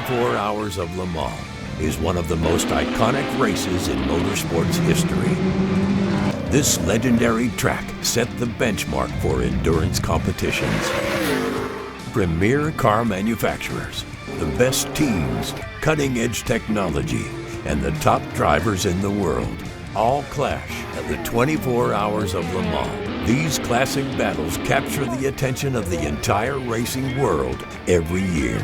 24 Hours of Le Mans is one of the most iconic races in motorsports history. This legendary track set the benchmark for endurance competitions. Premier car manufacturers, the best teams, cutting-edge technology, and the top drivers in the world all clash at the 24 Hours of Le Mans. These classic battles capture the attention of the entire racing world every year.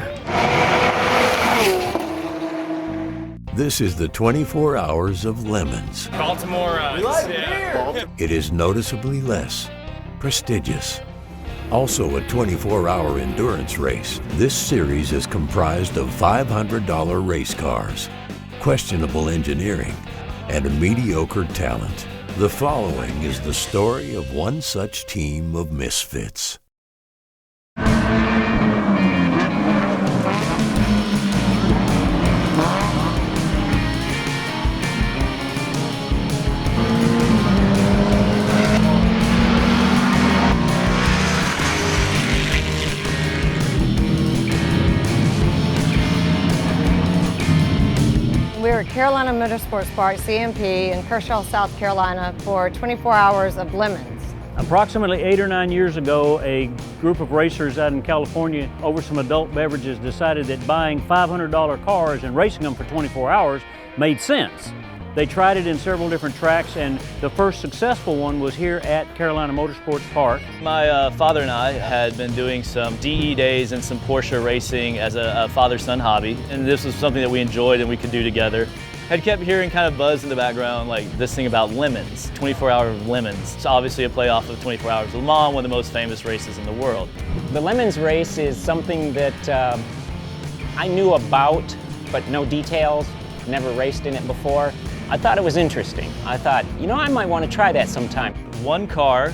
This is the 24 Hours of Lemons. Baltimore. We like beer. It is noticeably less prestigious. Also a 24-hour endurance race, this series is comprised of $500 race cars, questionable engineering, and mediocre talent. The following is the story of one such team of misfits. We were at Carolina Motorsports Park, CMP, in Kershaw, South Carolina for 24 Hours of Lemons. Approximately 8 or 9 years ago, a group of racers out in California over some adult beverages decided that buying $500 cars and racing them for 24 hours made sense. They tried it in several different tracks, and the first successful one was here at Carolina Motorsports Park. My father and I had been doing some DE days and some Porsche racing as a father-son hobby, and this was something that we enjoyed and we could do together. I'd kept hearing kind of buzz in the background, like this thing about lemons, 24 Hours of Lemons. It's obviously a playoff of 24 Hours of Le Mans, one of the most famous races in the world. The Lemons race is something that I knew about, but no details, never raced in it before. I thought it was interesting. I thought, you know, I might want to try that sometime. One car,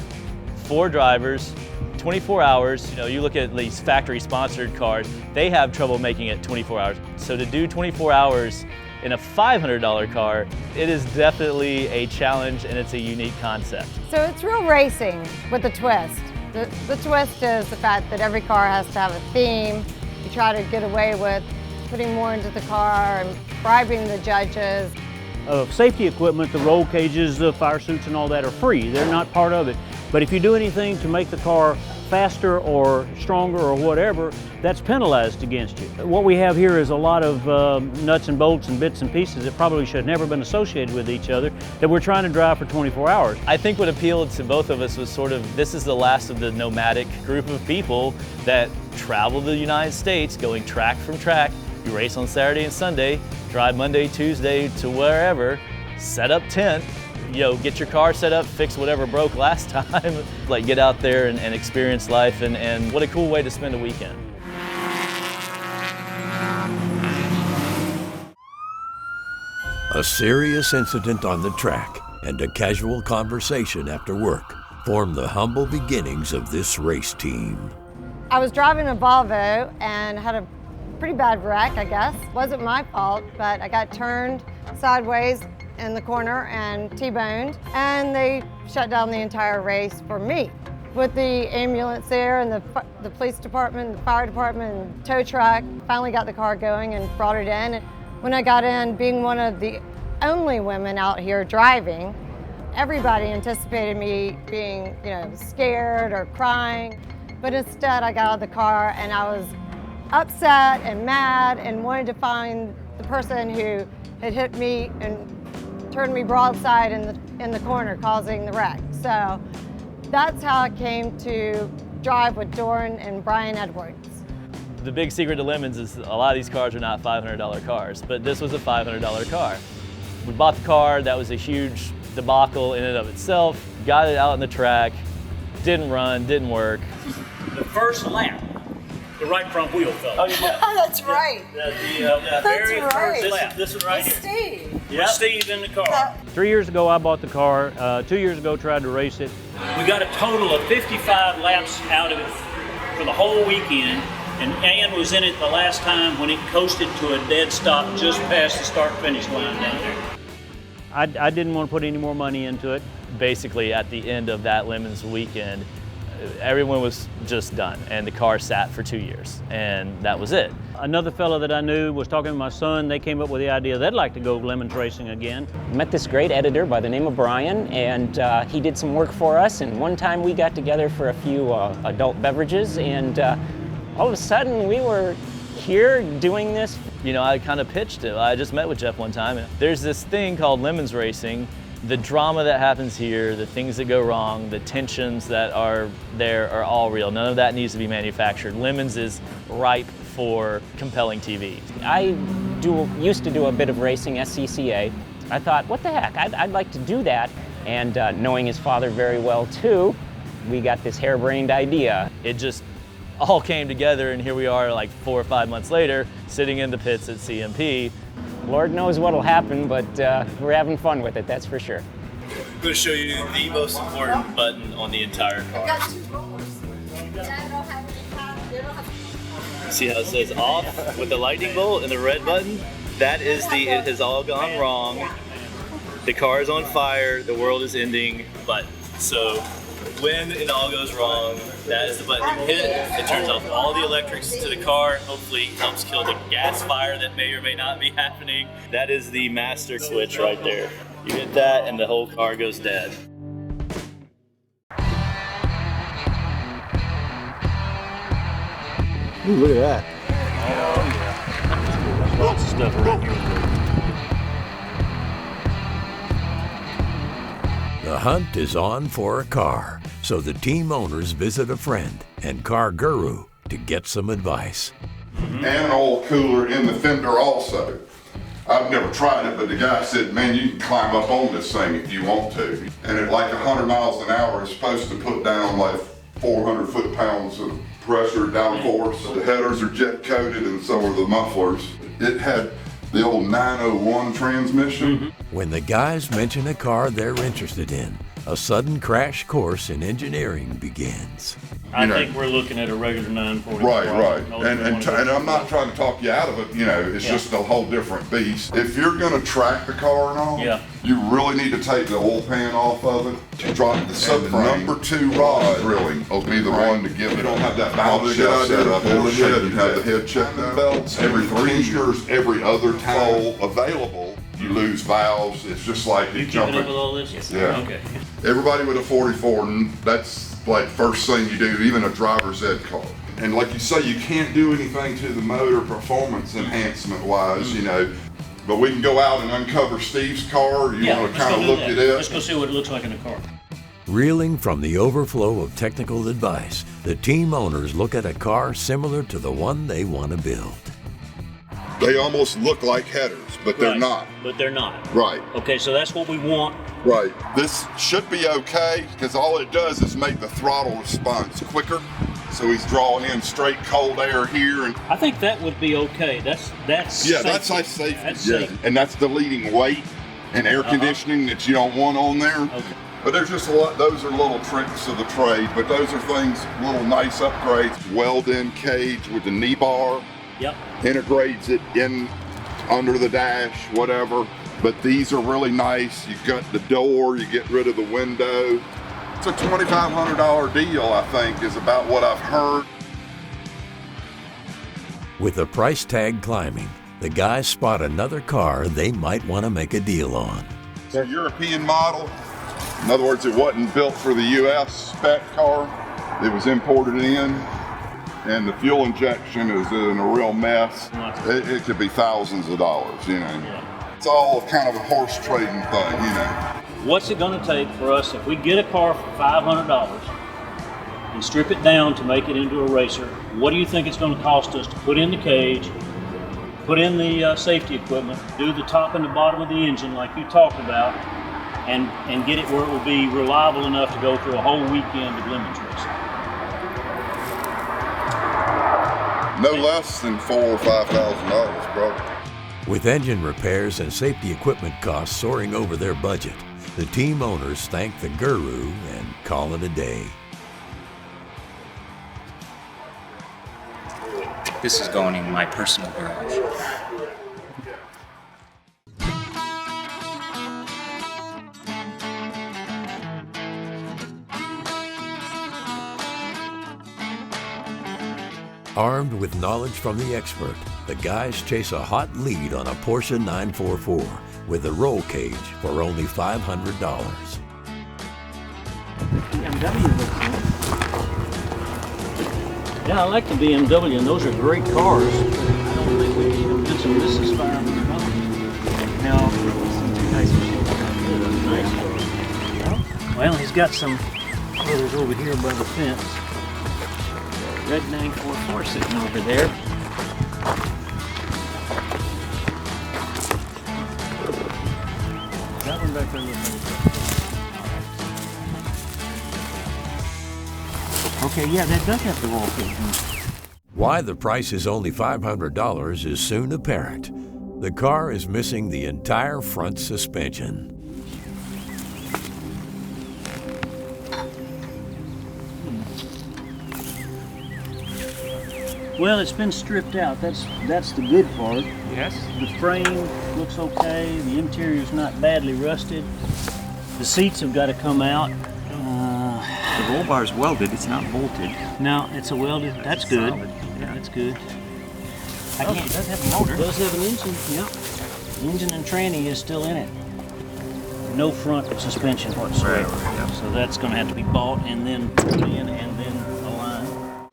4 drivers, 24 hours. You know, you look at these factory-sponsored cars, they have trouble making it 24 hours. So to do 24 hours in a $500 car, it is definitely a challenge and it's a unique concept. So it's real racing with a twist. The twist is the fact that every car has to have a theme. You try to get away with putting more into the car and bribing the judges. Safety equipment, the roll cages, the fire suits and all that are free. They're not part of it. But if you do anything to make the car faster or stronger or whatever, that's penalized against you. What we have here is a lot of nuts and bolts and bits and pieces that probably should have never been associated with each other that we're trying to drive for 24 hours. I think what appealed to both of us was sort of, this is the last of the nomadic group of people that travel the United States going track from track. You race on Saturday and Sunday, drive Monday, Tuesday to wherever, set up tent, you know, get your car set up, fix whatever broke last time, like get out there and experience life, and what a cool way to spend a weekend. A serious incident on the track and a casual conversation after work form the humble beginnings of this race team. I was driving a Volvo and had a pretty bad wreck, I guess. Wasn't my fault, but I got turned sideways in the corner and T-boned, and they shut down the entire race for me. With the ambulance there and the police department, the fire department, and tow truck, finally got the car going and brought it in. And when I got in, being one of the only women out here driving, everybody anticipated me being, you know, scared or crying. But instead, I got out of the car and I was upset and mad and wanted to find the person who had hit me and turned me broadside in the corner, causing the wreck. So that's how I came to drive with Doran and Brian Edwards. The big secret to Lemons is a lot of these cars are not $500 cars, but this was a $500 car. We bought the car, that was a huge debacle in and of itself, got it out on the track, didn't run, didn't work. The first lap, the right front wheel fell. Oh, yeah. That's right. The very right. first lap. This one right here. Steve. With Steve in the car. 3 years ago I bought the car. 2 years ago tried to race it. We got a total of 55 laps out of it for the whole weekend. And Ann was in it the last time when it coasted to a dead stop just past the start-finish line down there. I didn't want to put any more money into it. Basically, at the end of that Lemons weekend, everyone was just done, and the car sat for 2 years, and that was it. Another fellow that I knew was talking to my son. They came up with the idea they'd like to go lemons racing again. Met this great editor by the name of Brian, and he did some work for us, and one time we got together for a few adult beverages, and all of a sudden we were here doing this. You know, I kind of pitched it. I just met with Jeff one time, and there's this thing called lemons racing. The drama that happens here, the things that go wrong, the tensions that are there are all real. None of that needs to be manufactured. Lemons is ripe for compelling TV. I used to do a bit of racing, SCCA. I thought, what the heck, I'd like to do that. And knowing his father very well too, we got this harebrained idea. It just all came together, and here we are like 4 or 5 months later, sitting in the pits at CMP. Lord knows what'll happen, but we're having fun with it, that's for sure. I'm going to show you the most important button on the entire car. See how it says off with the lightning bolt and the red button? That is the "it has all gone wrong, the car is on fire, the world is ending" button. So when it all goes wrong, that is the button you hit. It turns off all the electrics to the car, hopefully helps kill the gas fire that may or may not be happening. That is the master switch right there. You hit that and the whole car goes dead. Ooh, look at that. Oh yeah. Lots of stuff around here. The hunt is on for a car, so the team owners visit a friend and car guru to get some advice. And an oil cooler in the fender also. I've never tried it, but the guy said, man, you can climb up on this thing if you want to. And at like 100 miles an hour, it's supposed to put down like 400 foot-pounds of pressure downforce. The headers are jet coated and so are the mufflers. It had the old 901 transmission. When the guys mention a car they're interested in, a sudden crash course in engineering begins. I think we're looking at a regular 940. Right. And I'm not trying to talk you out of it, you know, it's just a whole different beast. If you're gonna track the car and all, you really need to take the oil pan off of it, drop the subframe. The number 2 rod drilling will be the one to give it. You don't have that valve shell set up, it'll shake. You have the head checking belts, every 3 years, every other toll available. You lose valves, it's just like you keeping up with all this? Yes. Yeah. Okay. Everybody with a 44, that's like first thing you do, even a driver's ed car. And like you say, you can't do anything to the motor performance enhancement wise, you know, but we can go out and uncover Steve's car. You want to kind of look at it? Let's go see what it looks like in the car. Reeling from the overflow of technical advice, the team owners look at a car similar to the one they want to build. They almost look like headers, but they're not. But they're not. Right. Okay, so that's what we want. Right. This should be okay because all it does is make the throttle response quicker. So he's drawing in straight cold air here, and I think that would be okay. That's yeah, safety. that's like safety. That's yeah. safety. And that's the leading weight and air conditioning that you don't want on there. Okay. But there's just a lot. Those are little tricks of the trade. But those are things, little nice upgrades. Weld-in cage with the knee bar. Yep. Integrates it in under the dash, whatever. But these are really nice. You got the door, you get rid of the window. It's a $2,500 deal, I think, is about what I've heard. With the price tag climbing, the guys spot another car they might want to make a deal on. It's a European model. In other words, it wasn't built for the US spec car. It was imported in. And the fuel injection is in a real mess. It could be thousands of dollars, you know. Yeah. It's all kind of a horse trading thing, you know. What's it going to take for us if we get a car for $500 and strip it down to make it into a racer? What do you think it's going to cost us to put in the cage, put in the safety equipment, do the top and the bottom of the engine like you talked about, and get it where it will be reliable enough to go through a whole weekend of lemons racing? No less than $4,000 or $5,000, probably. With engine repairs and safety equipment costs soaring over their budget, the team owners thank the guru and call it a day. This is going in my personal garage. Armed with knowledge from the expert, the guys chase a hot lead on a Porsche 944 with a roll cage for only $500. BMW looks nice. Yeah, I like the BMW, and those are great cars. I don't think we can even mention this is $500. Now, nice car. Well, he's got some others over here by the fence. Red 944 sitting over there. That one back there looks like okay, yeah, that does have the roll cage. Why the price is only $500 is soon apparent. The car is missing the entire front suspension. Well, it's been stripped out. That's the good part. Yes. The frame looks okay. The interior's not badly rusted. The seats have got to come out. The roll bar is welded. It's not bolted. No, it's a welded. That's good. Solid. Yeah, that's good. It does have a motor. It does have an engine. Yep. Engine and tranny is still in it. No front suspension whatsoever. Right. Yep. So that's going to have to be bought and then put in and then aligned.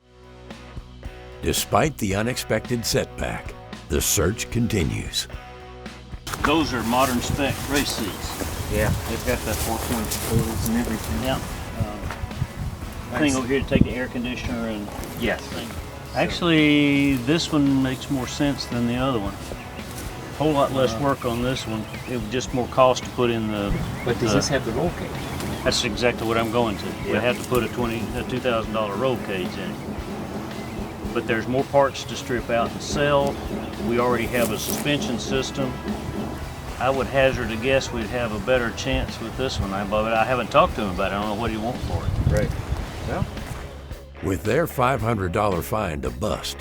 Despite the unexpected setback, the search continues. Those are modern spec race seats. Yeah, they've got the 4-point pulls and everything. Yeah. Thing over here to take the air conditioner and Yes. thing. Actually, this one makes more sense than the other one. Whole lot less work on this one. It was just more cost to put in the. But does this have the roll cage? That's exactly what I'm going to. We Yeah. have to put a $2,000 roll cage in it. But there's more parts to strip out and sell. We already have a suspension system. I would hazard a guess we'd have a better chance with this one. But I haven't talked to him about it. I don't know what he wants for it. Right. Well, With their $500 find a bust,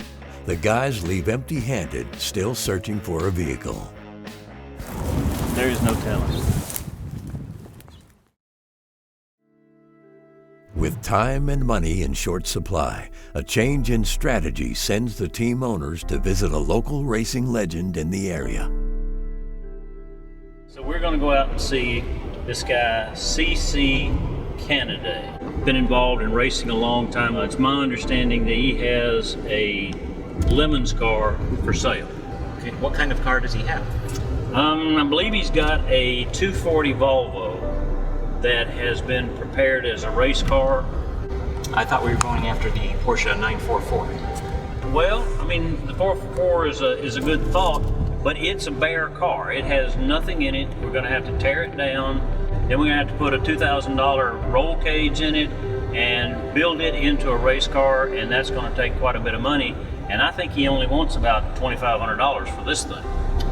the guys leave empty-handed, still searching for a vehicle. There is no telling. With time and money in short supply, a change in strategy sends the team owners to visit a local racing legend in the area. So we're going to go out and see this guy, C.C. Canada. Been involved in racing a long time. It's my understanding that he has a Lemons car for sale. Okay, what kind of car does he have? I believe he's got a 240 Volvo that has been prepared as a race car. I thought we were going after the Porsche 944. Well, I mean, the 444 is a good thought, but it's a bare car. It has nothing in it. We're going to have to tear it down. Then we're going to have to put a $2,000 roll cage in it and build it into a race car, and that's going to take quite a bit of money. And I think he only wants about $2,500 for this thing.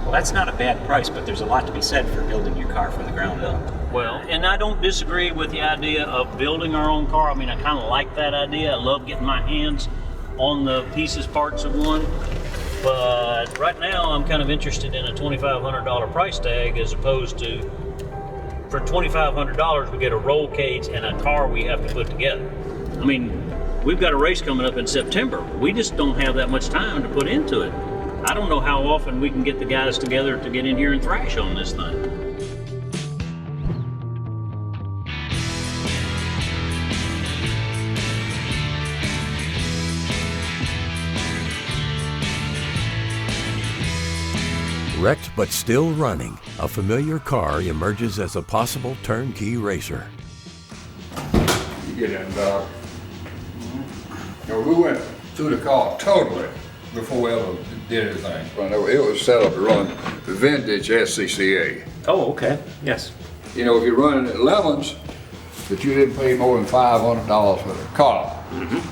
Well, that's not a bad price, but there's a lot to be said for building your car from the ground up. Well, and I don't disagree with the idea of building our own car. I mean, I kind of like that idea. I love getting my hands on the pieces, parts of one. But right now, I'm kind of interested in a $2,500 price tag as opposed to, for $2,500, we get a roll cage and a car we have to put together. I mean, we've got a race coming up in September. We just don't have that much time to put into it. I don't know how often we can get the guys together to get in here and thrash on this thing. Wrecked but still running, a familiar car emerges as a possible turnkey racer. You get in, dog. We went through the car totally before we ever did anything. It was set up to run the vintage SCCA. Oh, okay. Yes. You know, if you're running at Lemons, that you didn't pay more than $500 for the car,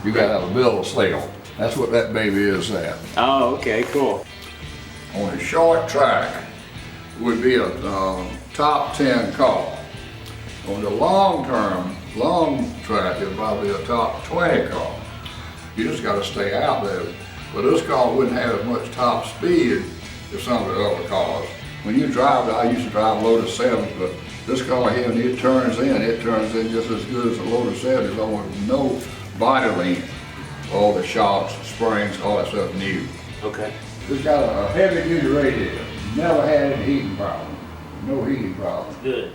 you got to have a bill of sale. That's what that baby is there. Oh, okay, cool. On a short track would be a top 10 car. On the long track, it's probably a top 20 car. You just got to stay out there. But this car wouldn't have as much top speed as some of the other cars. When you drive, I used to drive Lotus 7, but this car here, when it turns in just as good as a Lotus 7. There's almost no body lean. all the shocks, springs, all that stuff new. Okay. It's got a heavy duty radiator. Never had any heating problem. No heating problem. Good.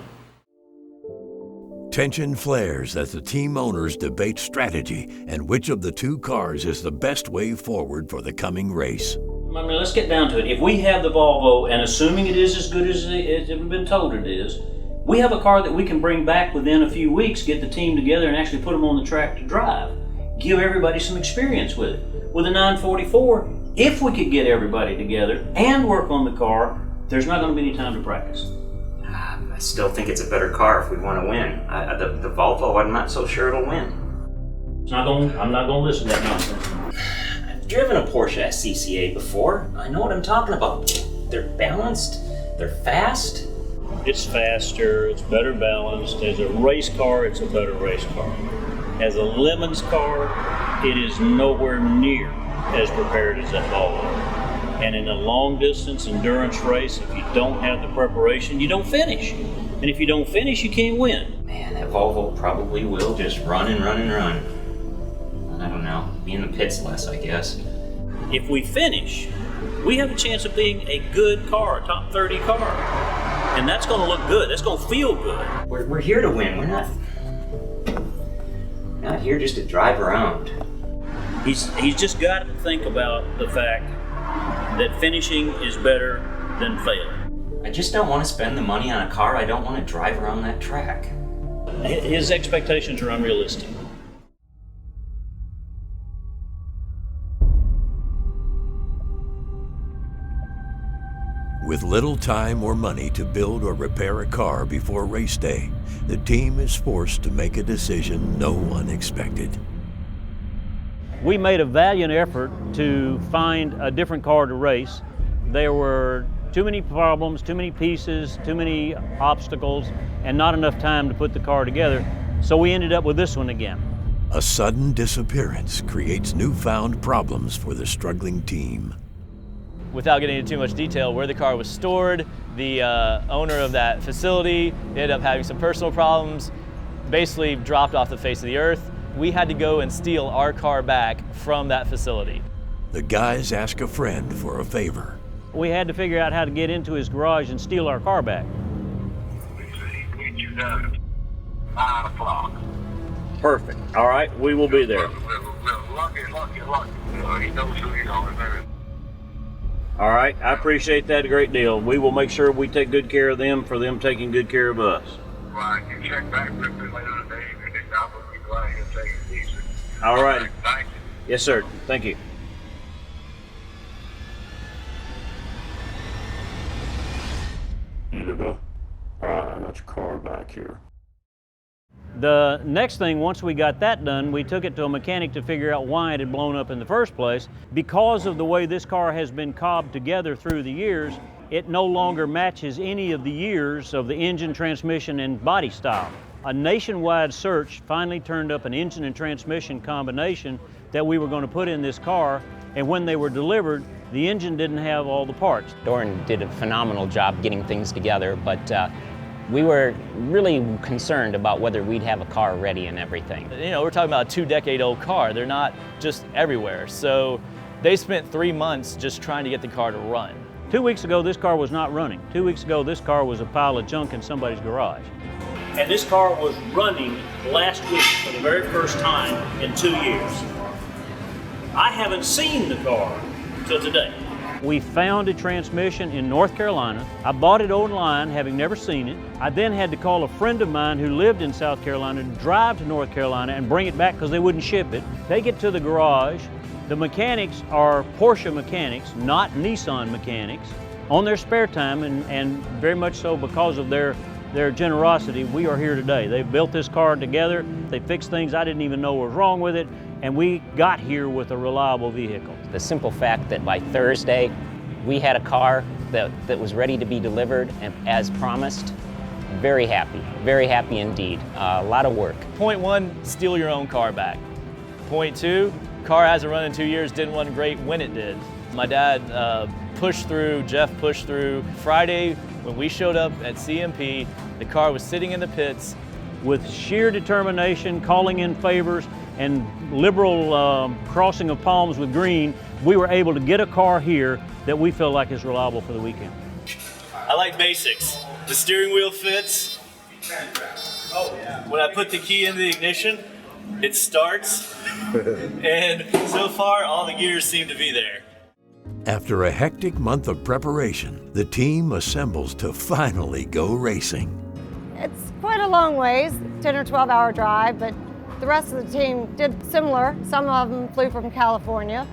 Tension flares as the team owners debate strategy and which of the two cars is the best way forward for the coming race. I mean, let's get down to it. If we have the Volvo, and assuming it is as good as we've been told it is, we have a car that we can bring back within a few weeks, get the team together and actually put them on the track to drive. Give everybody some experience with it. With a 944, if we could get everybody together and work on the car, there's not going to be any time to practice. I still think it's a better car if we want to win. The Volvo, I'm not so sure it'll win. I'm not going to listen to that nonsense. I've driven a Porsche SCCA before. I know what I'm talking about. They're balanced, they're fast. It's faster, it's better balanced. As a race car, it's a better race car. As a Lemons car, it is nowhere near as prepared as that Volvo. And in a long distance endurance race, if you don't have the preparation, you don't finish. And if you don't finish, you can't win. Man, that Volvo probably will just run and run and run. I don't know, be in the pits less, I guess. If we finish, we have a chance of being a good car, a top 30 car. And that's going to look good, that's going to feel good. We're here to win, we're not here just to drive around. He's just got to think about the fact that finishing is better than failing. I just don't want to spend the money on a car I don't want to drive around that track. His expectations are unrealistic. With little time or money to build or repair a car before race day, the team is forced to make a decision no one expected. We made a valiant effort to find a different car to race. There were too many problems, too many pieces, too many obstacles, and not enough time to put the car together, so we ended up with this one again. A sudden disappearance creates newfound problems for the struggling team. Without getting into too much detail, where the car was stored, the owner of that facility ended up having some personal problems, basically dropped off the face of the earth. We had to go and steal our car back from that facility. The guys ask a friend for a favor. We had to figure out how to get into his garage and steal our car back. Get you done at 9 o'clock. Perfect. All right, we will be there. Lucky. He knows who you are, man. All right, I appreciate that a great deal. We will make sure we take good care of them for them taking good care of us. Right, you check back with me later today, and then I will be glad to take it easy. All right. Thank you. Yes, sir. Thank you. Got your car back here. The next thing, once we got that done, we took it to a mechanic to figure out why it had blown up in the first place. Because of the way this car has been cobbed together through the years, it no longer matches any of the years of the engine, transmission, and body style. A nationwide search finally turned up an engine and transmission combination that we were going to put in this car, and when they were delivered, the engine didn't have all the parts. Doran did a phenomenal job getting things together, but we were really concerned about whether we'd have a car ready and everything. You know, we're talking about a 2-decade-old car. They're not just everywhere. So they spent 3 months just trying to get the car to run. 2 weeks ago, this car was not running. 2 weeks ago, this car was a pile of junk in somebody's garage. And this car was running last week for the very first time in 2 years. I haven't seen the car till today. We found a transmission in North Carolina. I bought it online, having never seen it. I then had to call a friend of mine who lived in South Carolina to drive to North Carolina and bring it back because they wouldn't ship it. They get to the garage. The mechanics are Porsche mechanics, not Nissan mechanics. On their spare time, and very much so because of their generosity, we are here today. They built this car together. They fixed things I didn't even know was wrong with it, and we got here with a reliable vehicle. The simple fact that by Thursday, we had a car that was ready to be delivered, and as promised, very happy indeed. A lot of work. Point 1, steal your own car back. Point 2, car hasn't run in 2 years, didn't run great when it did. My dad pushed through, Jeff pushed through. Friday, when we showed up at CMP, the car was sitting in the pits. With sheer determination, calling in favors, and liberal crossing of palms with green, we were able to get a car here that we feel like is reliable for the weekend. I like basics. The steering wheel fits. When I put the key in the ignition, it starts. And so far, all the gears seem to be there. After a hectic month of preparation, the team assembles to finally go racing. It's quite a long ways, 10 or 12 hour drive, but the rest of the team did similar. Some of them flew from California.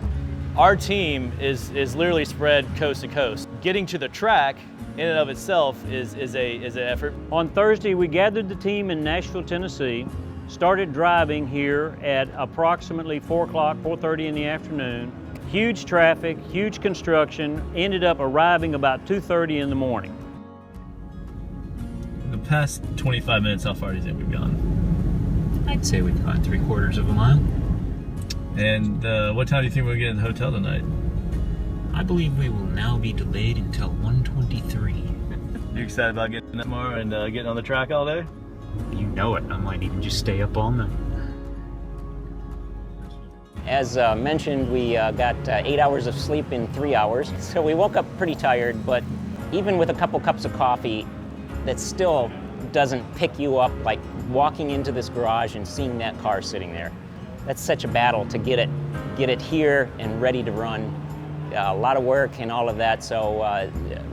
Our team is literally spread coast to coast. Getting to the track in and of itself is an effort. On Thursday, we gathered the team in Nashville, Tennessee, started driving here at approximately 4 o'clock, 4:30 in the afternoon. Huge traffic, huge construction, ended up arriving about 2:30 in the morning. The past 25 minutes, how far do you think we've gone? I'd say we've gone 3/4 of a mile. And what time do you think we'll get in the hotel tonight? I believe we will now be delayed until 1:23. You excited about getting that tomorrow and getting on the track all day? You know it. I might even just stay up all night. As mentioned, we got 8 hours of sleep in 3 hours. So we woke up pretty tired, but even with a couple cups of coffee, that still doesn't pick you up like walking into this garage and seeing that car sitting there. That's such a battle to get it here and ready to run. A lot of work and all of that, so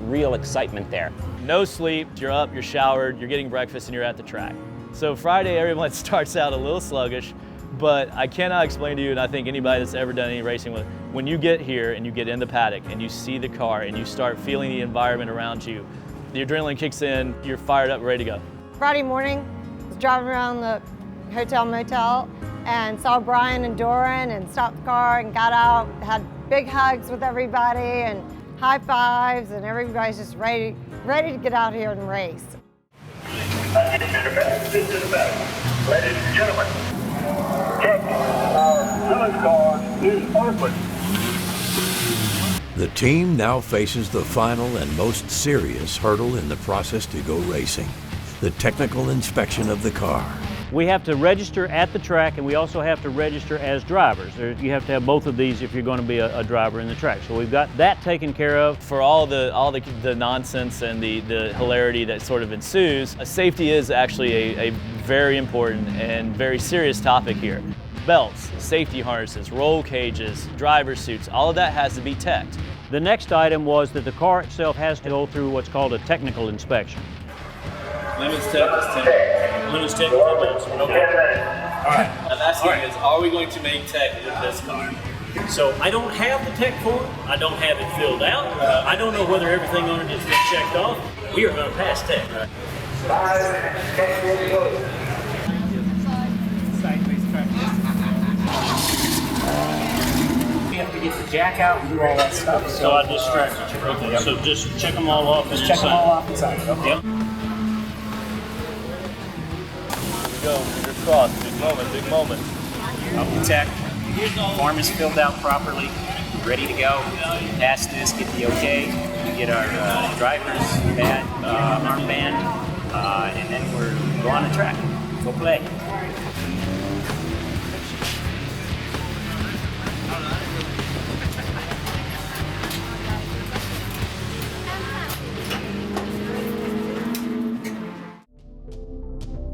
real excitement there. No sleep, you're up, you're showered, you're getting breakfast, and you're at the track. So Friday, everyone starts out a little sluggish, but I cannot explain to you, and I think anybody that's ever done any racing with, when you get here and you get in the paddock and you see the car and you start feeling the environment around you, the adrenaline kicks in, you're fired up, ready to go. Friday morning, I was driving around the hotel motel and saw Brian and Doran and stopped the car and got out, had big hugs with everybody and high fives, and everybody's just ready to get out here and race. Ladies and gentlemen, check. Our village car is open. The team now faces the final and most serious hurdle in the process to go racing, the technical inspection of the car. We have to register at the track, and we also have to register as drivers. You have to have both of these if you're going to be a driver in the track. So we've got that taken care of. For all the nonsense and the hilarity that sort of ensues, safety is actually a very important and very serious topic here. Belts, safety harnesses, roll cages, driver suits, all of that has to be teched. The next item was that the car itself has to go through what's called a technical inspection. Limits tech is 10. Limits tech is 10 minutes. Okay. All right. I'm asking is, are we going to make tech in this car? So I don't have the tech form. I don't have it filled out. I don't know whether everything on it has been checked off. We are going to pass tech. You have to get the jack out and do all that stuff. So I distracted you. Okay. Yep. So just check them all off. Just check them all off inside. Okay. Yep. Go, fingers crossed. Big moment, big moment. Up the tech. Form is filled out properly. Ready to go. Pass this, get the okay. We get our driver's armband, and then we're go on the track. Go play.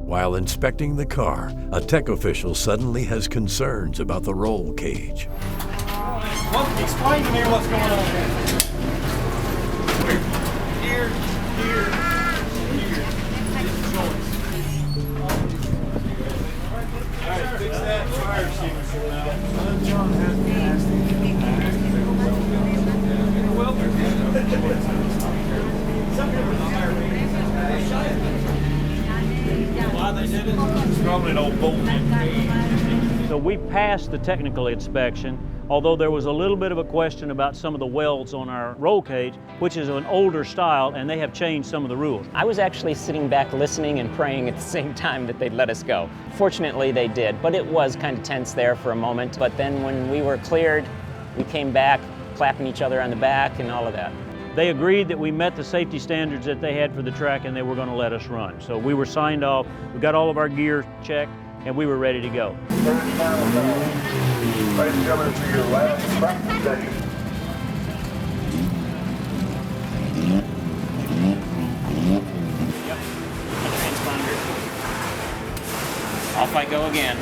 While inspecting the car, a tech official suddenly has concerns about the roll cage. Well, explain to me what's going on here. Here. All right, fix that fire extinguisher now. John has been asking. It's probably an old bolt. So we passed the technical inspection, although there was a little bit of a question about some of the welds on our roll cage, which is an older style, and they have changed some of the rules. I was actually sitting back listening and praying at the same time that they'd let us go. Fortunately, they did, but it was kind of tense there for a moment. But then when we were cleared, we came back, clapping each other on the back and all of that. They agreed that we met the safety standards that they had for the track, and they were going to let us run. So we were signed off. We got all of our gear checked, and we were ready to go. Ladies and gentlemen, for your last practice session. Yep, transponder. Off I go again.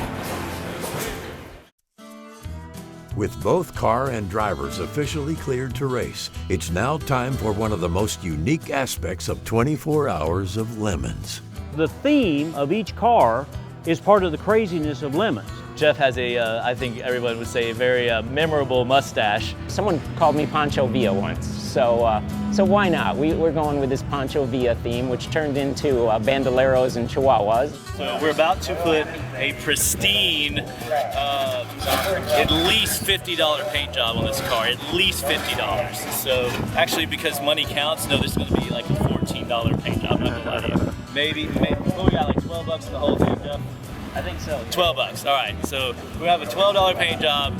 With both car and drivers officially cleared to race, it's now time for one of the most unique aspects of 24 Hours of Lemons. The theme of each car is part of the craziness of Lemons. Jeff has a, I think everyone would say, a very memorable mustache. Someone called me Pancho Villa once, so why not? We're going with this Pancho Villa theme, which turned into Bandoleros and Chihuahuas. So we're about to put a pristine, at least $50 paint job on this car, at least $50. So actually, because money counts, no, this is going to be like a $14 paint job, not gonna lie to you. Maybe, what we got, like 12 bucks for the whole thing, Jeff? I think so. 12 bucks, all right. So we have a $12 paint job.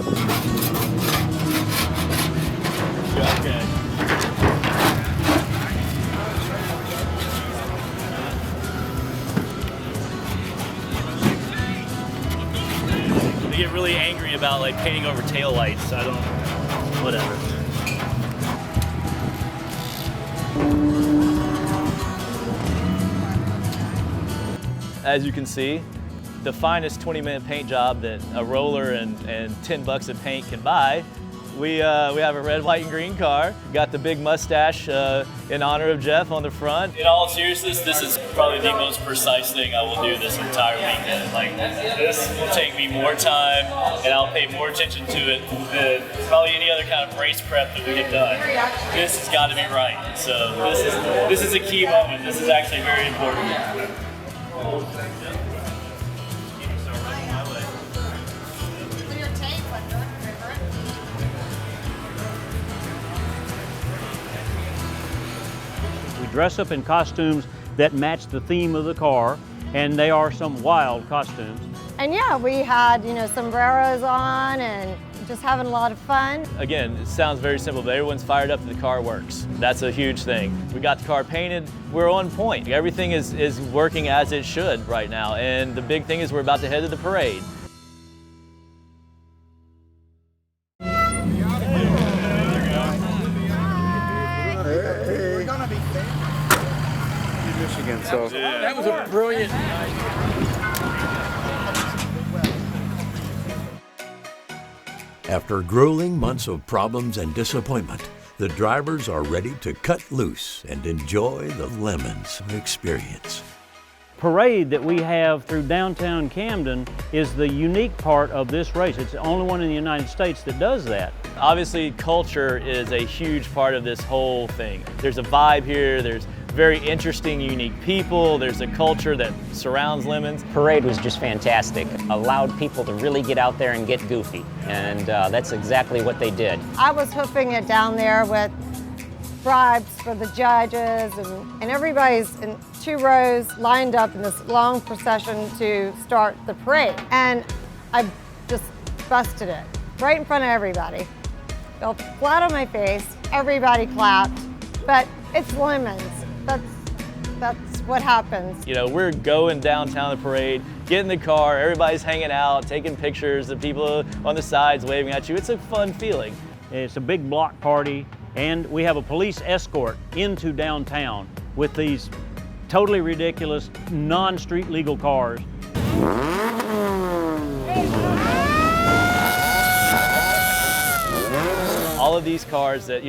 Okay. They get really angry about like painting over taillights. I don't, whatever. As you can see, the finest 20-minute paint job that a roller and 10 bucks of paint can buy. We have a red, white, and green car. Got the big mustache in honor of Jeff on the front. In all seriousness, this is probably the most precise thing I will do this entire weekend. Like, this will take me more time, and I'll pay more attention to it than probably any other kind of race prep that we get done. This has got to be right. So this is a key moment. This is actually very important. We dress up in costumes that match the theme of the car, and they are some wild costumes. And yeah, we had, sombreros on and just having a lot of fun. Again, it sounds very simple, but everyone's fired up that the car works. That's a huge thing. We got the car painted, we're on point. Everything is working as it should right now, and the big thing is we're about to head to the parade. We're gonna be Michigan, so that was a brilliant night. After grueling months of problems and disappointment, the drivers are ready to cut loose and enjoy the Lemons experience. Parade that we have through downtown Camden is the unique part of this race. It's the only one in the United States that does that. Obviously, culture is a huge part of this whole thing. There's a vibe here, there's very interesting, unique people, there's a culture that surrounds Lemons. Parade was just fantastic. Allowed people to really get out there and get goofy, and that's exactly what they did. I was hoofing it down there with bribes for the judges, and everybody's in 2 rows lined up in this long procession to start the parade. And I just busted it right in front of everybody. Fell flat on my face, everybody clapped, but it's Lemons. That's what happens. We're going downtown the parade, get in the car, everybody's hanging out, taking pictures, the people on the sides waving at you. It's a fun feeling. It's a big block party, and we have a police escort into downtown with these totally ridiculous, non-street legal cars. All of these cars that,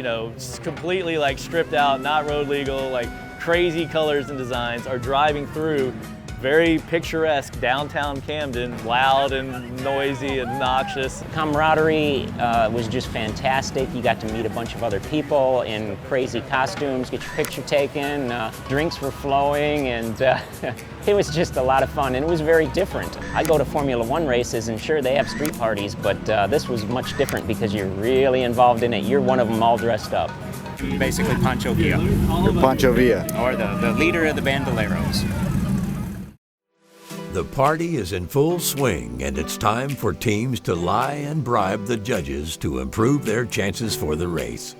completely like stripped out, not road legal, like crazy colors and designs are driving through very picturesque downtown Camden, loud and noisy and obnoxious. Camaraderie was just fantastic. You got to meet a bunch of other people in crazy costumes, get your picture taken, drinks were flowing, and it was just a lot of fun, and it was very different. I go to Formula One races, and sure, they have street parties, but this was much different because you're really involved in it. You're one of them all dressed up. Basically Pancho Villa. You're Pancho Villa. Or the leader of the Bandoleros. The party is in full swing, and it's time for teams to lie and bribe the judges to improve their chances for the race.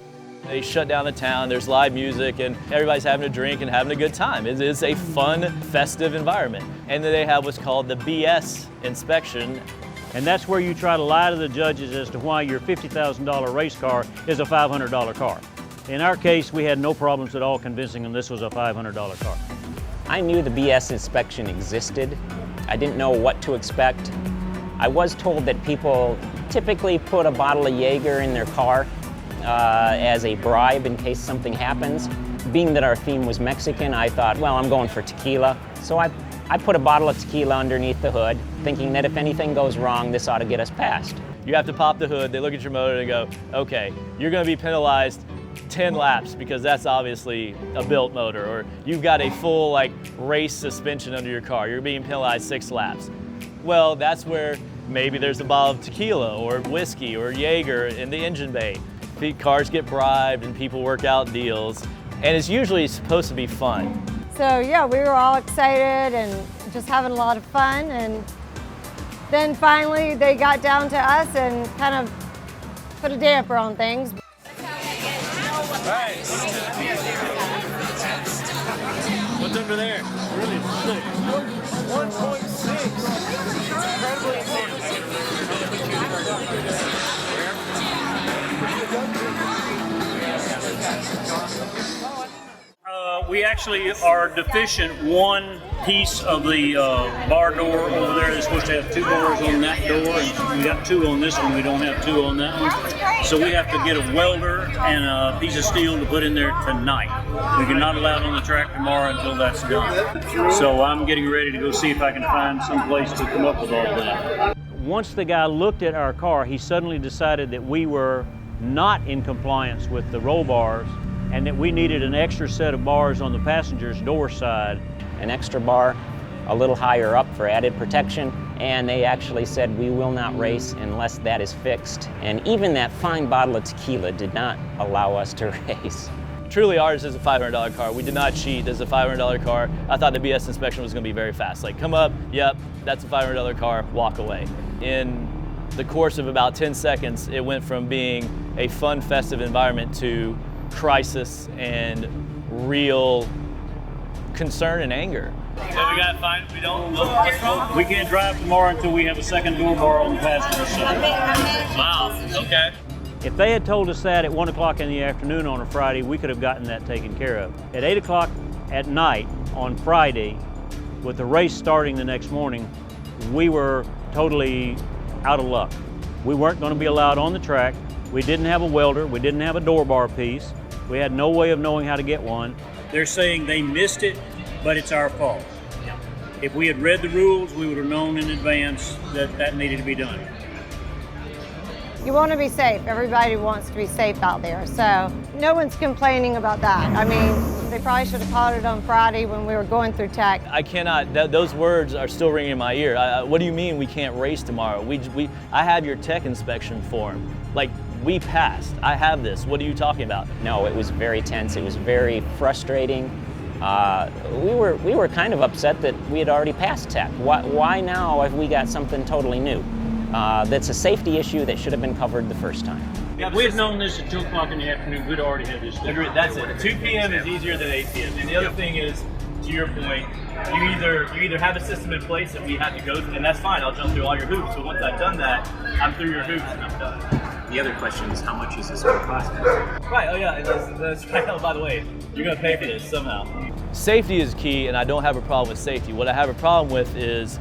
They shut down the town, there's live music, and everybody's having a drink and having a good time. It's a fun, festive environment. And then they have what's called the BS inspection. And that's where you try to lie to the judges as to why your $50,000 race car is a $500 car. In our case, we had no problems at all convincing them this was a $500 car. I knew the BS inspection existed. I didn't know what to expect. I was told that people typically put a bottle of Jaeger in their car as a bribe in case something happens. Being that our theme was Mexican, I thought, well, I'm going for tequila. So I put a bottle of tequila underneath the hood, thinking that if anything goes wrong, this ought to get us past. You have to pop the hood, they look at your motor and go, okay, you're gonna be penalized 10 laps because that's obviously a built motor, or you've got a full like race suspension under your car, you're being penalized 6 laps. Well, that's where maybe there's a bottle of tequila or whiskey or Jaeger in the engine bay. The cars get bribed and people work out deals, and it's usually supposed to be fun. So yeah, we were all excited and just having a lot of fun, and then finally they got down to us and kind of put a damper on things. Right. What's under there? Really sick. 1.6. Incredibly We actually are deficient one piece of the bar door over there. They're supposed to have 2 bars on that door, and we got 2 on this one. We don't have 2 on that one. So we have to get a welder and a piece of steel to put in there tonight. We cannot allow it on the track tomorrow until that's done. So I'm getting ready to go see if I can find some place to come up with all that. Once the guy looked at our car, he suddenly decided that we were not in compliance with the roll bars, and that we needed an extra set of bars on the passenger's door side. An extra bar a little higher up for added protection, and they actually said we will not race unless that is fixed. And even that fine bottle of tequila did not allow us to race. Truly ours is a $500 car. We did not cheat. This is a $500 car. I thought the BS inspection was gonna be very fast. Like, come up, yep, that's a $500 car, walk away. In the course of about 10 seconds, it went from being a fun, festive environment to crisis and real concern and anger. So we got to find, we can't drive tomorrow until we have a second door bar on the passenger side. Wow, okay. If they had told us that at 1 o'clock in the afternoon on a Friday, we could have gotten that taken care of. At 8 o'clock at night on Friday, with the race starting the next morning, we were totally out of luck. We weren't going to be allowed on the track. We didn't have a welder. We didn't have a door bar piece. We had no way of knowing how to get one. They're saying they missed it, but it's our fault. If we had read the rules, we would have known in advance that that needed to be done. You want to be safe. Everybody wants to be safe out there. So no one's complaining about that. I mean, they probably should have caught it on Friday when we were going through tech. I cannot, those words are still ringing in my ear. What do you mean we can't race tomorrow? I have your tech inspection form. Like, we passed. I have this. What are you talking about? No, it was very tense. It was very frustrating. We were kind of upset that we had already passed tech. Why now have we got something totally new? That's a safety issue that should have been covered the first time. If we had known this at 2 o'clock in the afternoon, we'd already had this. Agreed, that's it. 2 p.m. is easier than 8 p.m. And the other thing is, to your point, you either have a system in place that we have to go through, and that's fine, I'll jump through all your hoops. So once I've done that, I'm through your hoops and I'm done. The other question is, how much is this going to cost us? Right, oh yeah, that's right. Oh, by the way, you're gonna pay for this somehow. Safety is key, and I don't have a problem with safety. What I have a problem with is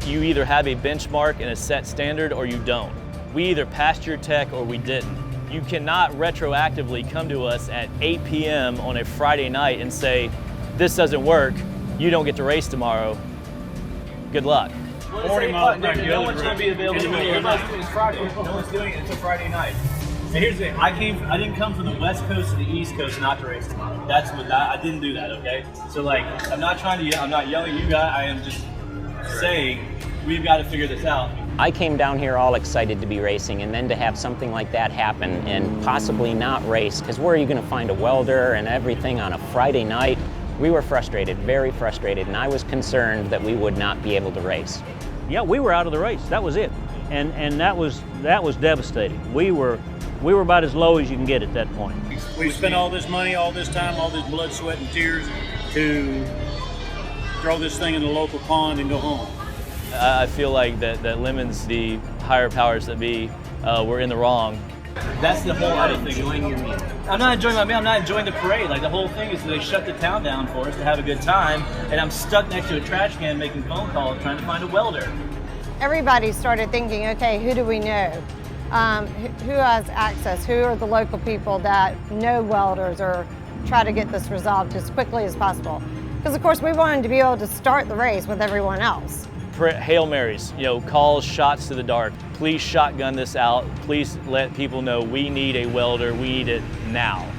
you either have a benchmark and a set standard or you don't. We either passed your tech or we didn't. You cannot retroactively come to us at 8 p.m. on a Friday night and say, this doesn't work, you don't get to race tomorrow. Good luck. 40 miles back No one's going to be available. Everybody's doing it Friday. No one's doing it until Friday night. So here's the thing. I didn't come from the West Coast to the East Coast not to race tomorrow. That's what I didn't do that. Okay. So like, I'm not yelling at you guys. I am just saying we've got to figure this out. I came down here all excited to be racing, and then to have something like that happen and possibly not race, because where are you going to find a welder and everything on a Friday night? We were frustrated, very frustrated, and I was concerned that we would not be able to race. Yeah, we were out of the race. That was it, and that was devastating. We were We were about as low as you can get at that point. We spent all this money, all this time, all this blood, sweat, and tears to throw this thing in the local pond and go home. I feel like that Lemons, the higher powers that be, were in the wrong. That's the whole other thing. I'm not enjoying my meal. I'm not enjoying the parade. Like, the whole thing is they shut the town down for us to have a good time, and I'm stuck next to a trash can making phone calls trying to find a welder. Everybody started thinking, okay, who do we know? Who has access? Who are the local people that know welders, or try to get this resolved as quickly as possible? Because of course we wanted to be able to start the race with everyone else. Hail Marys, calls, shots to the dark. Please shotgun this out. Please let people know we need a welder. We need it now.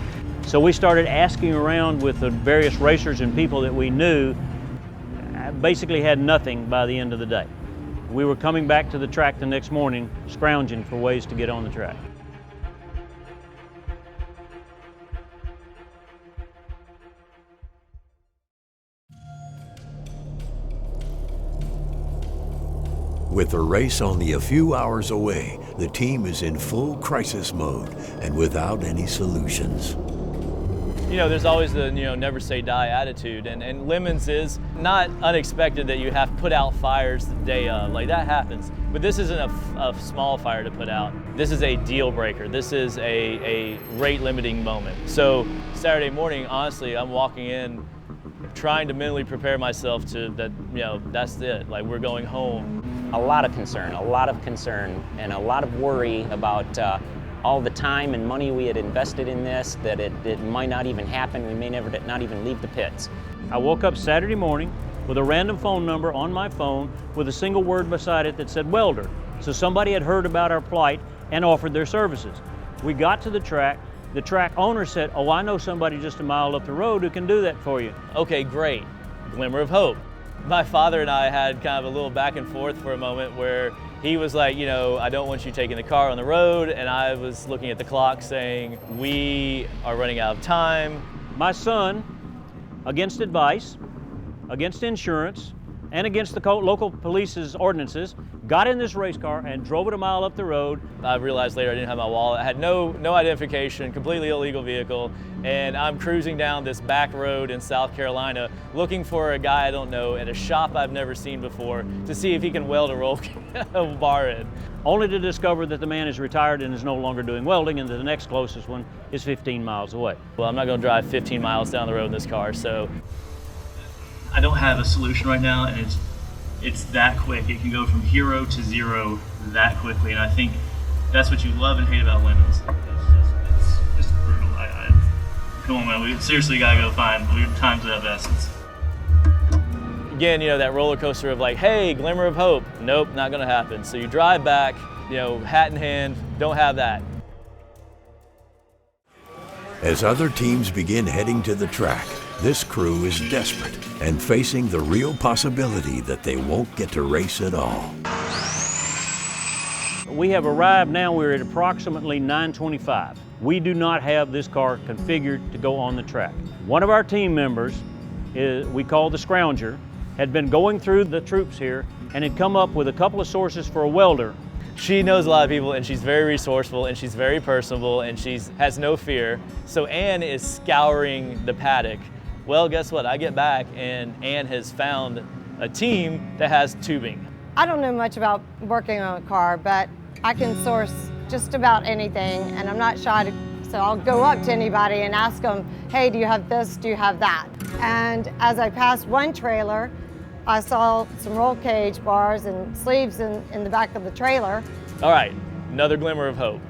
So we started asking around with the various racers and people that we knew. Basically had nothing by the end of the day. We were coming back to the track the next morning, scrounging for ways to get on the track. With the race only a few hours away, the team is in full crisis mode and without any solutions. There's always the, never say die attitude, and Lemons is not unexpected that you have to put out fires the day of. Like, that happens. But this isn't a small fire to put out. This is a deal breaker. This is a rate limiting moment. So Saturday morning, honestly, I'm walking in trying to mentally prepare myself to that, that's it. Like, we're going home. A lot of concern, and a lot of worry about all the time and money we had invested in this, that it might not even happen. We may never not even leave the pits. I woke up Saturday morning with a random phone number on my phone with a single word beside it that said welder. So somebody had heard about our plight and offered their services. We got to the track owner said, oh, I know somebody just a mile up the road who can do that for you. Okay, great, glimmer of hope. My father and I had kind of a little back and forth for a moment where he was like, I don't want you taking the car on the road, and I was looking at the clock saying, we are running out of time. My son, against advice, against insurance, and against the local police's ordinances, got in this race car and drove it a mile up the road. I realized later I didn't have my wallet. I had no identification, completely illegal vehicle, and I'm cruising down this back road in South Carolina looking for a guy I don't know at a shop I've never seen before to see if he can weld a bar in. Only to discover that the man is retired and is no longer doing welding, and the next closest one is 15 miles away. Well, I'm not going to drive 15 miles down the road in this car, so. I don't have a solution right now, and it's that quick. It can go from hero to zero that quickly, and I think that's what you love and hate about Lemons. It's just brutal. Come on, man. We seriously gotta go find. Time's of essence. Again, that roller coaster of like, hey, glimmer of hope. Nope, not gonna happen. So you drive back, hat in hand. Don't have that. As other teams begin heading to the track, this crew is desperate and facing the real possibility that they won't get to race at all. We have arrived now, we're at approximately 9:25. We do not have this car configured to go on the track. One of our team members, we call the Scrounger, had been going through the troops here and had come up with a couple of sources for a welder. She knows a lot of people, and she's very resourceful, and she's very personable, and she has no fear. So Ann is scouring the paddock. Well, guess what? I get back, and Ann has found a team that has tubing. I don't know much about working on a car, but I can source just about anything, and I'm not shy so I'll go up to anybody and ask them, hey, do you have this, do you have that? And as I passed one trailer, I saw some roll cage bars and sleeves in the back of the trailer. All right, another glimmer of hope.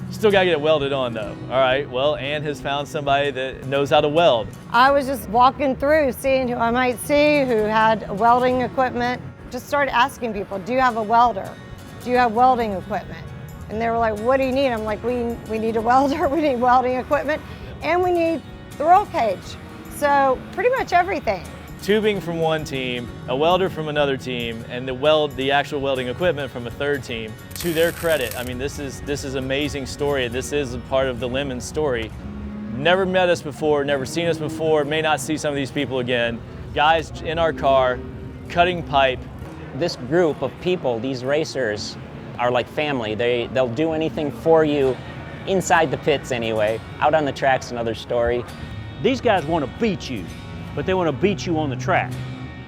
Still gotta get it welded on though. All right, well, Ann has found somebody that knows how to weld. I was just walking through, seeing who I might see who had welding equipment. Just started asking people, do you have a welder? Do you have welding equipment? And they were like, what do you need? I'm like, we need a welder, we need welding equipment, and we need the roll cage. So pretty much everything. Tubing from one team, a welder from another team, and the actual welding equipment from a third team. To their credit, I mean, this is amazing story. This is a part of the Lemons story. Never met us before, never seen us before, may not see some of these people again. Guys in our car, cutting pipe. This group of people, these racers, are like family. They'll do anything for you inside the pits anyway. Out on the track's another story. These guys want to beat you, but they want to beat you on the track.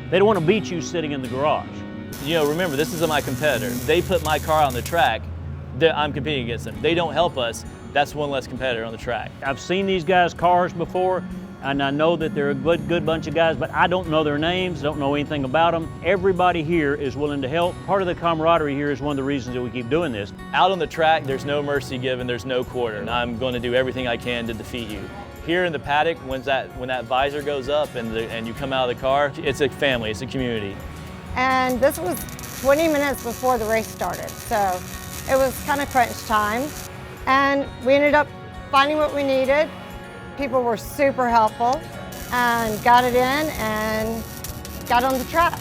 They don't want to beat you sitting in the garage. You know, remember, this is my competitor. They put my car on the track, I'm competing against them. They don't help us, that's one less competitor on the track. I've seen these guys' cars before, and I know that they're a good bunch of guys, but I don't know their names, don't know anything about them. Everybody here is willing to help. Part of the camaraderie here is one of the reasons that we keep doing this. Out on the track, there's no mercy given, there's no quarter, and I'm going to do everything I can to defeat you. Here in the paddock, when that visor goes up and you come out of the car, it's a family, it's a community. And this was 20 minutes before the race started, so it was kind of crunch time. And we ended up finding what we needed. People were super helpful and got it in and got on the track.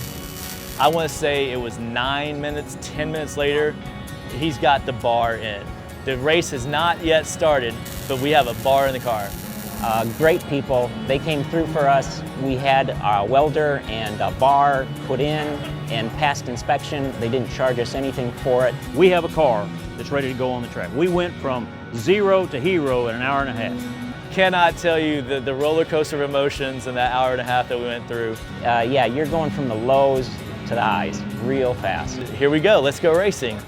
I want to say it was 9 minutes, 10 minutes later, he's got the bar in. The race has not yet started, but we have a bar in the car. Great people, they came through for us. We had a welder and a bar put in and passed inspection. They didn't charge us anything for it. We have a car that's ready to go on the track. We went from 0 to hero in an hour and a half. Cannot tell you the roller coaster of emotions in that hour and a half that we went through. Yeah, you're going from the lows to the highs real fast. Here we go, let's go racing.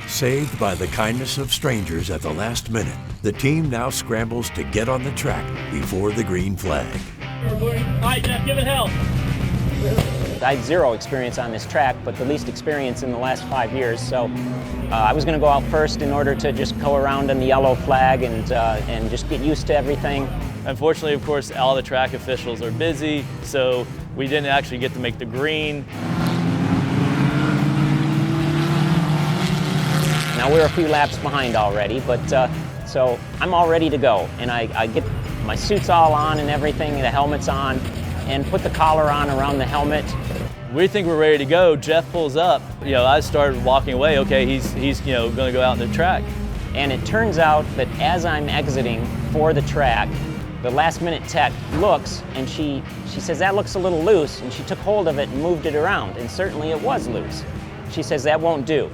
Saved by the kindness of strangers at the last minute, the team now scrambles to get on the track before the green flag. All right, Jeff, give it hell. I had zero experience on this track, but the least experience in the last 5 years, so I was going to go out first in order to just go around in the yellow flag and just get used to everything. Unfortunately, of course, all the track officials are busy, so we didn't actually get to make the green. Now we're a few laps behind already, but so I'm all ready to go, and I get my suits all on and everything, the helmet's on, and put the collar on around the helmet. We think we're ready to go. Jeff pulls up. You know, I started walking away. Okay, he's going to go out in the track. And it turns out that as I'm exiting for the track, the last minute tech looks and she says, that looks a little loose, and she took hold of it and moved it around, and certainly it was loose. She says, that won't do.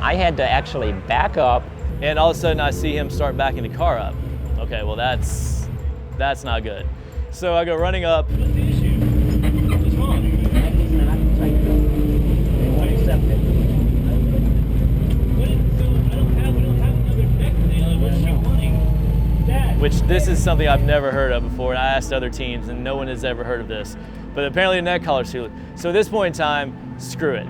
I had to actually back up. And all of a sudden I see him start backing the car up. Okay, well that's not good. So I go running up. What's the issue? What's wrong? He's not they won't accept it. We don't have another deck today. What's she wanting? Dad. Which this is something I've never heard of before, and I asked other teams and no one has ever heard of this. But apparently the neck collar's too loose. So at this point in time, screw it.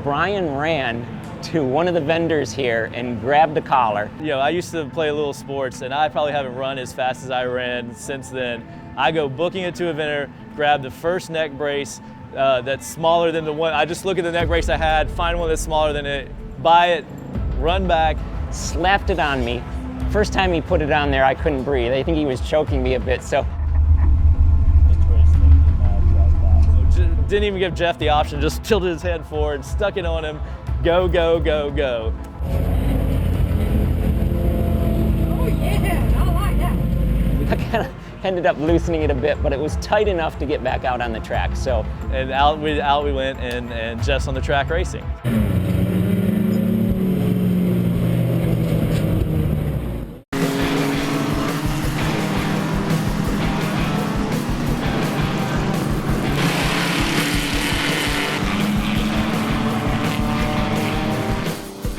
Brian ran to one of the vendors here and grabbed a collar. You know, I used to play a little sports, and I probably haven't run as fast as I ran since then. I go booking it to a vendor, grab the first neck brace that's smaller than the one. I just look at the neck brace I had, find one that's smaller than it, buy it, run back. Slapped it on me. First time he put it on there, I couldn't breathe. I think he was choking me a bit, so. Didn't even give Jeff the option, just tilted his head forward, stuck it on him. Go, go, go, go. Oh yeah, I like that. I kind of ended up loosening it a bit, but it was tight enough to get back out on the track, so. And out we went, and Jeff's on the track racing.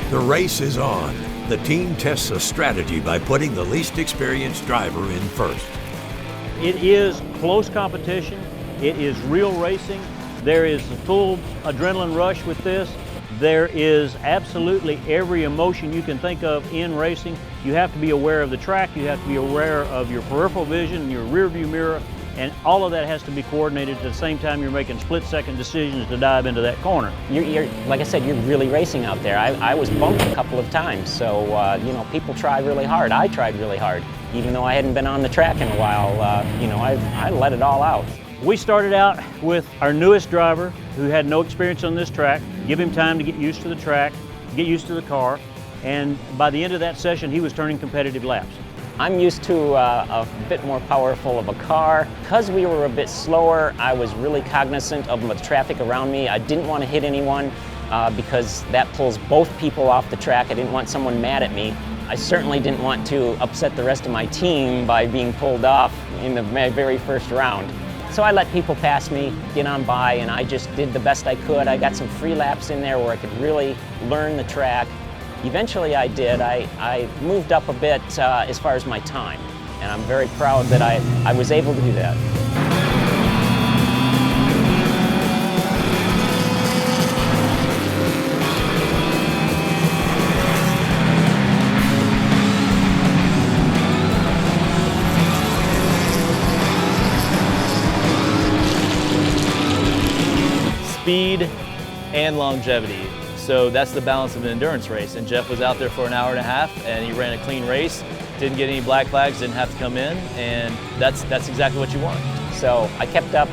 The race is on. The team tests a strategy by putting the least experienced driver in first. It is close competition. It is real racing. There is a full adrenaline rush with this. There is absolutely every emotion you can think of in racing. You have to be aware of the track. You have to be aware of your peripheral vision, your rear view mirror, and all of that has to be coordinated at the same time you're making split-second decisions to dive into that corner. You're, like I said, you're really racing out there. I was bumped a couple of times, so you know, people try really hard. I tried really hard, even though I hadn't been on the track in a while. You know, I let it all out. We started out with our newest driver who had no experience on this track, give him time to get used to the track, get used to the car, and by the end of that session, he was turning competitive laps. I'm used to a bit more powerful of a car. Because we were a bit slower, I was really cognizant of the traffic around me. I didn't want to hit anyone because that pulls both people off the track. I didn't want someone mad at me. I certainly didn't want to upset the rest of my team by being pulled off in the very first round. So I let people pass me, get on by, and I just did the best I could. I got some free laps in there where I could really learn the track. Eventually I did. I moved up a bit as far as my time, and I'm very proud that I was able to do that. Speed and longevity. So that's the balance of an endurance race. And Jeff was out there for an hour and a half and he ran a clean race, didn't get any black flags, didn't have to come in, and that's exactly what you want. So I kept up,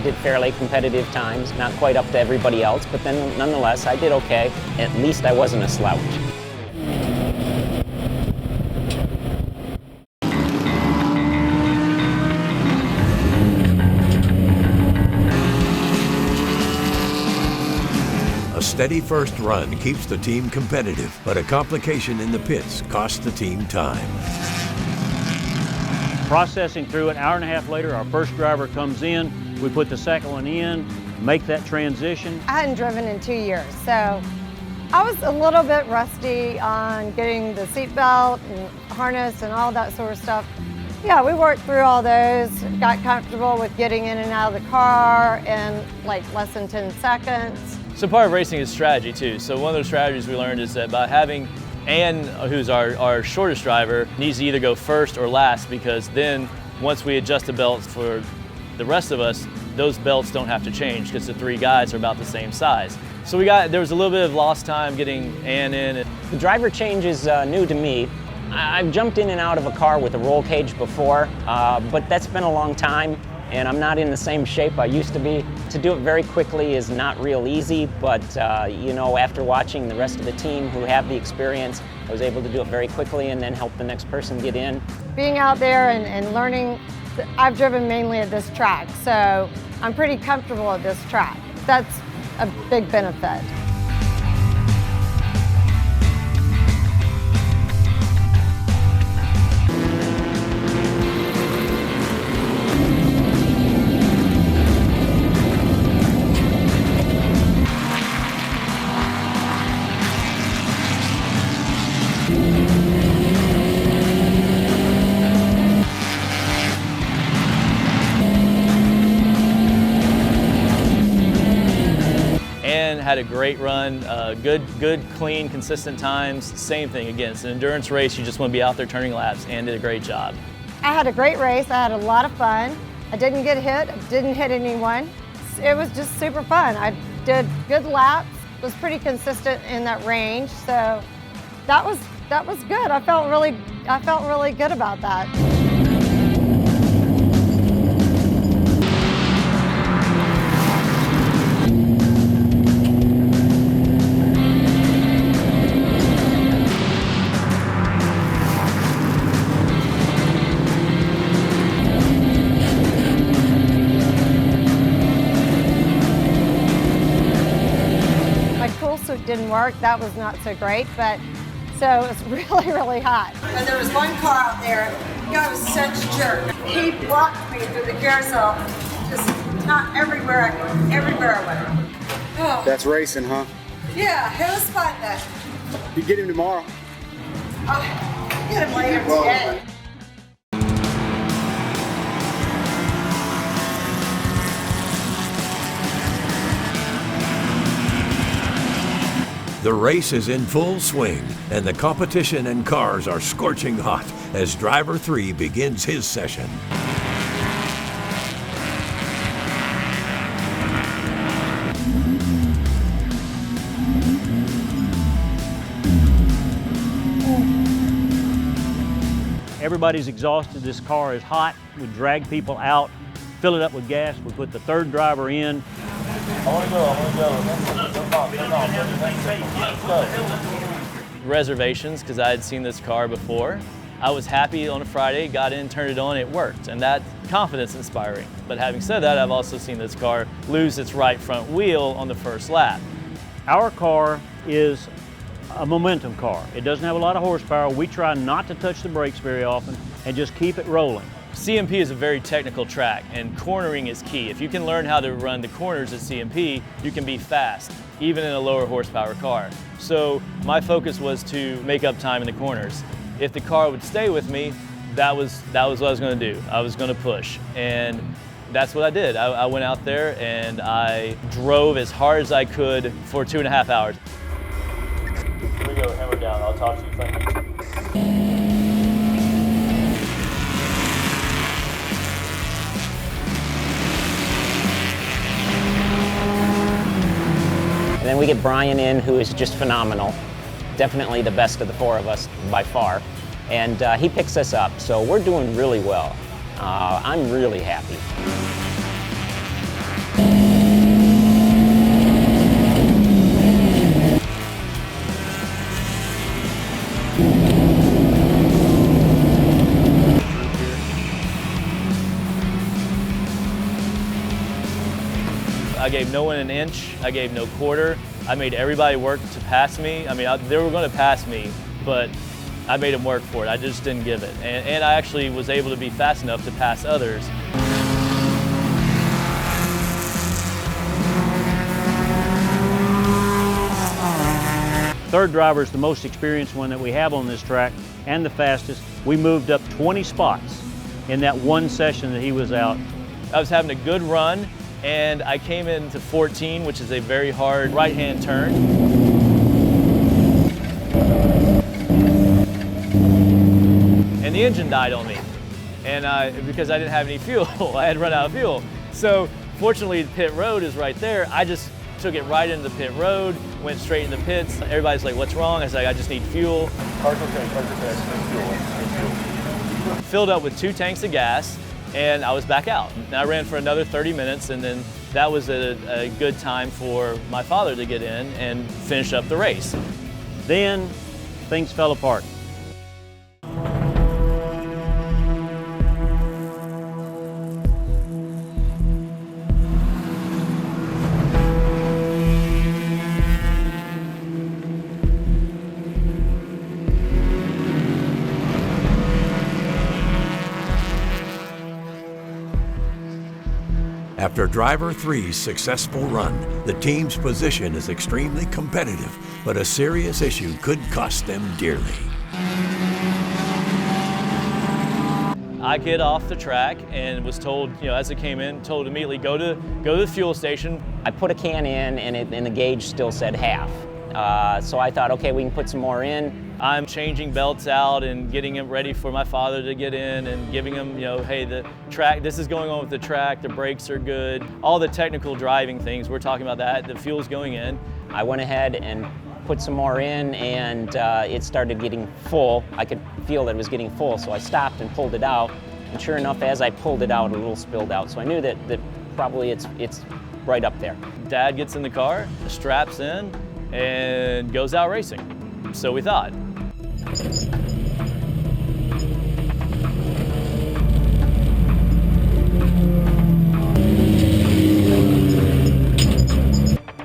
did fairly competitive times, not quite up to everybody else, but then nonetheless I did okay. At least I wasn't a slouch. A steady first run keeps the team competitive, but a complication in the pits costs the team time. Processing through an hour and a half later, our first driver comes in, we put the second one in, make that transition. I hadn't driven in 2 years, so I was a little bit rusty on getting the seatbelt and harness and all that sort of stuff. Yeah, we worked through all those, got comfortable with getting in and out of the car in like less than 10 seconds. So part of racing is strategy too. So one of those strategies we learned is that by having Ann, who's our shortest driver, needs to either go first or last, because then once we adjust the belts for the rest of us, those belts don't have to change because the three guys are about the same size. So there was a little bit of lost time getting Ann in. The driver change is new to me. I've jumped in and out of a car with a roll cage before, but that's been a long time, and I'm not in the same shape I used to be. To do it very quickly is not real easy, but you know, after watching the rest of the team who have the experience, I was able to do it very quickly and then help the next person get in. Being out there and learning, I've driven mainly at this track, so I'm pretty comfortable at this track. That's a big benefit. Had a great run, good, clean, consistent times. Same thing again. It's an endurance race. You just want to be out there turning laps, and did a great job. I had a great race. I had a lot of fun. I didn't get hit. I didn't hit anyone. It was just super fun. I did good laps. Was pretty consistent in that range. So that was good. I felt really good about that. Didn't work. That was not so great, but so it was really, really hot. And there was one car out there, the guy was such a jerk. He blocked me through the carousel, just not everywhere I went. Oh. That's racing, huh? Yeah, it was fun though. You get him tomorrow. I'll get him later today. The race is in full swing, and the competition and cars are scorching hot as driver 3 begins his session. Everybody's exhausted. This car is hot. We drag people out fill it up with gas. We put the third driver in. Reservations, because I had seen this car before. I was happy on a Friday, got in, turned it on, it worked, and that confidence inspiring. But having said that, I've also seen this car lose its right front wheel on the first lap. Our car is a momentum car. It doesn't have a lot of horsepower. We try not to touch the brakes very often and just keep it rolling. CMP is a very technical track, and cornering is key. If you can learn how to run the corners at CMP, you can be fast, even in a lower horsepower car. So my focus was to make up time in the corners. If the car would stay with me, that was what I was going to do. I was going to push, and that's what I did. I went out there and I drove as hard as I could for 2.5 hours. Here we go, hammer down. I'll talk to you Frankie. And then we get Brian in, who is just phenomenal. Definitely the best of the four of us by far. And he picks us up, so we're doing really well. I'm really happy. I gave no one an inch, I gave no quarter. I made everybody work to pass me. I mean, they were going to pass me, but I made them work for it. I just didn't give it. And I actually was able to be fast enough to pass others. Third driver is the most experienced one that we have on this track and the fastest. We moved up 20 spots in that one session that he was out. I was having a good run, and I came into 14, which is a very hard right-hand turn. And the engine died on me, and because I didn't have any fuel. I had run out of fuel. So fortunately, the pit road is right there. I just took it right into the pit road, went straight in the pits. Everybody's like, what's wrong? I was like, I just need fuel. Car's okay, fuel. Filled up with 2 tanks of gas, and I was back out. And I ran for another 30 minutes, and then that was a good time for my father to get in and finish up the race. Then things fell apart. After driver 3's successful run, the team's position is extremely competitive, but a serious issue could cost them dearly. I get off the track and was told, as it came in, told immediately, go to the fuel station. I put a can in, and the gauge still said half. So I thought, okay, we can put some more in. I'm changing belts out and getting it ready for my father to get in and giving him, hey, the track, this is going on with the track, the brakes are good. All the technical driving things, we're talking about that, the fuel's going in. I went ahead and put some more in, and it started getting full. I could feel that it was getting full, so I stopped and pulled it out. And sure enough, as I pulled it out, a little spilled out. So I knew that probably it's right up there. Dad gets in the car, straps in, and goes out racing. So we thought.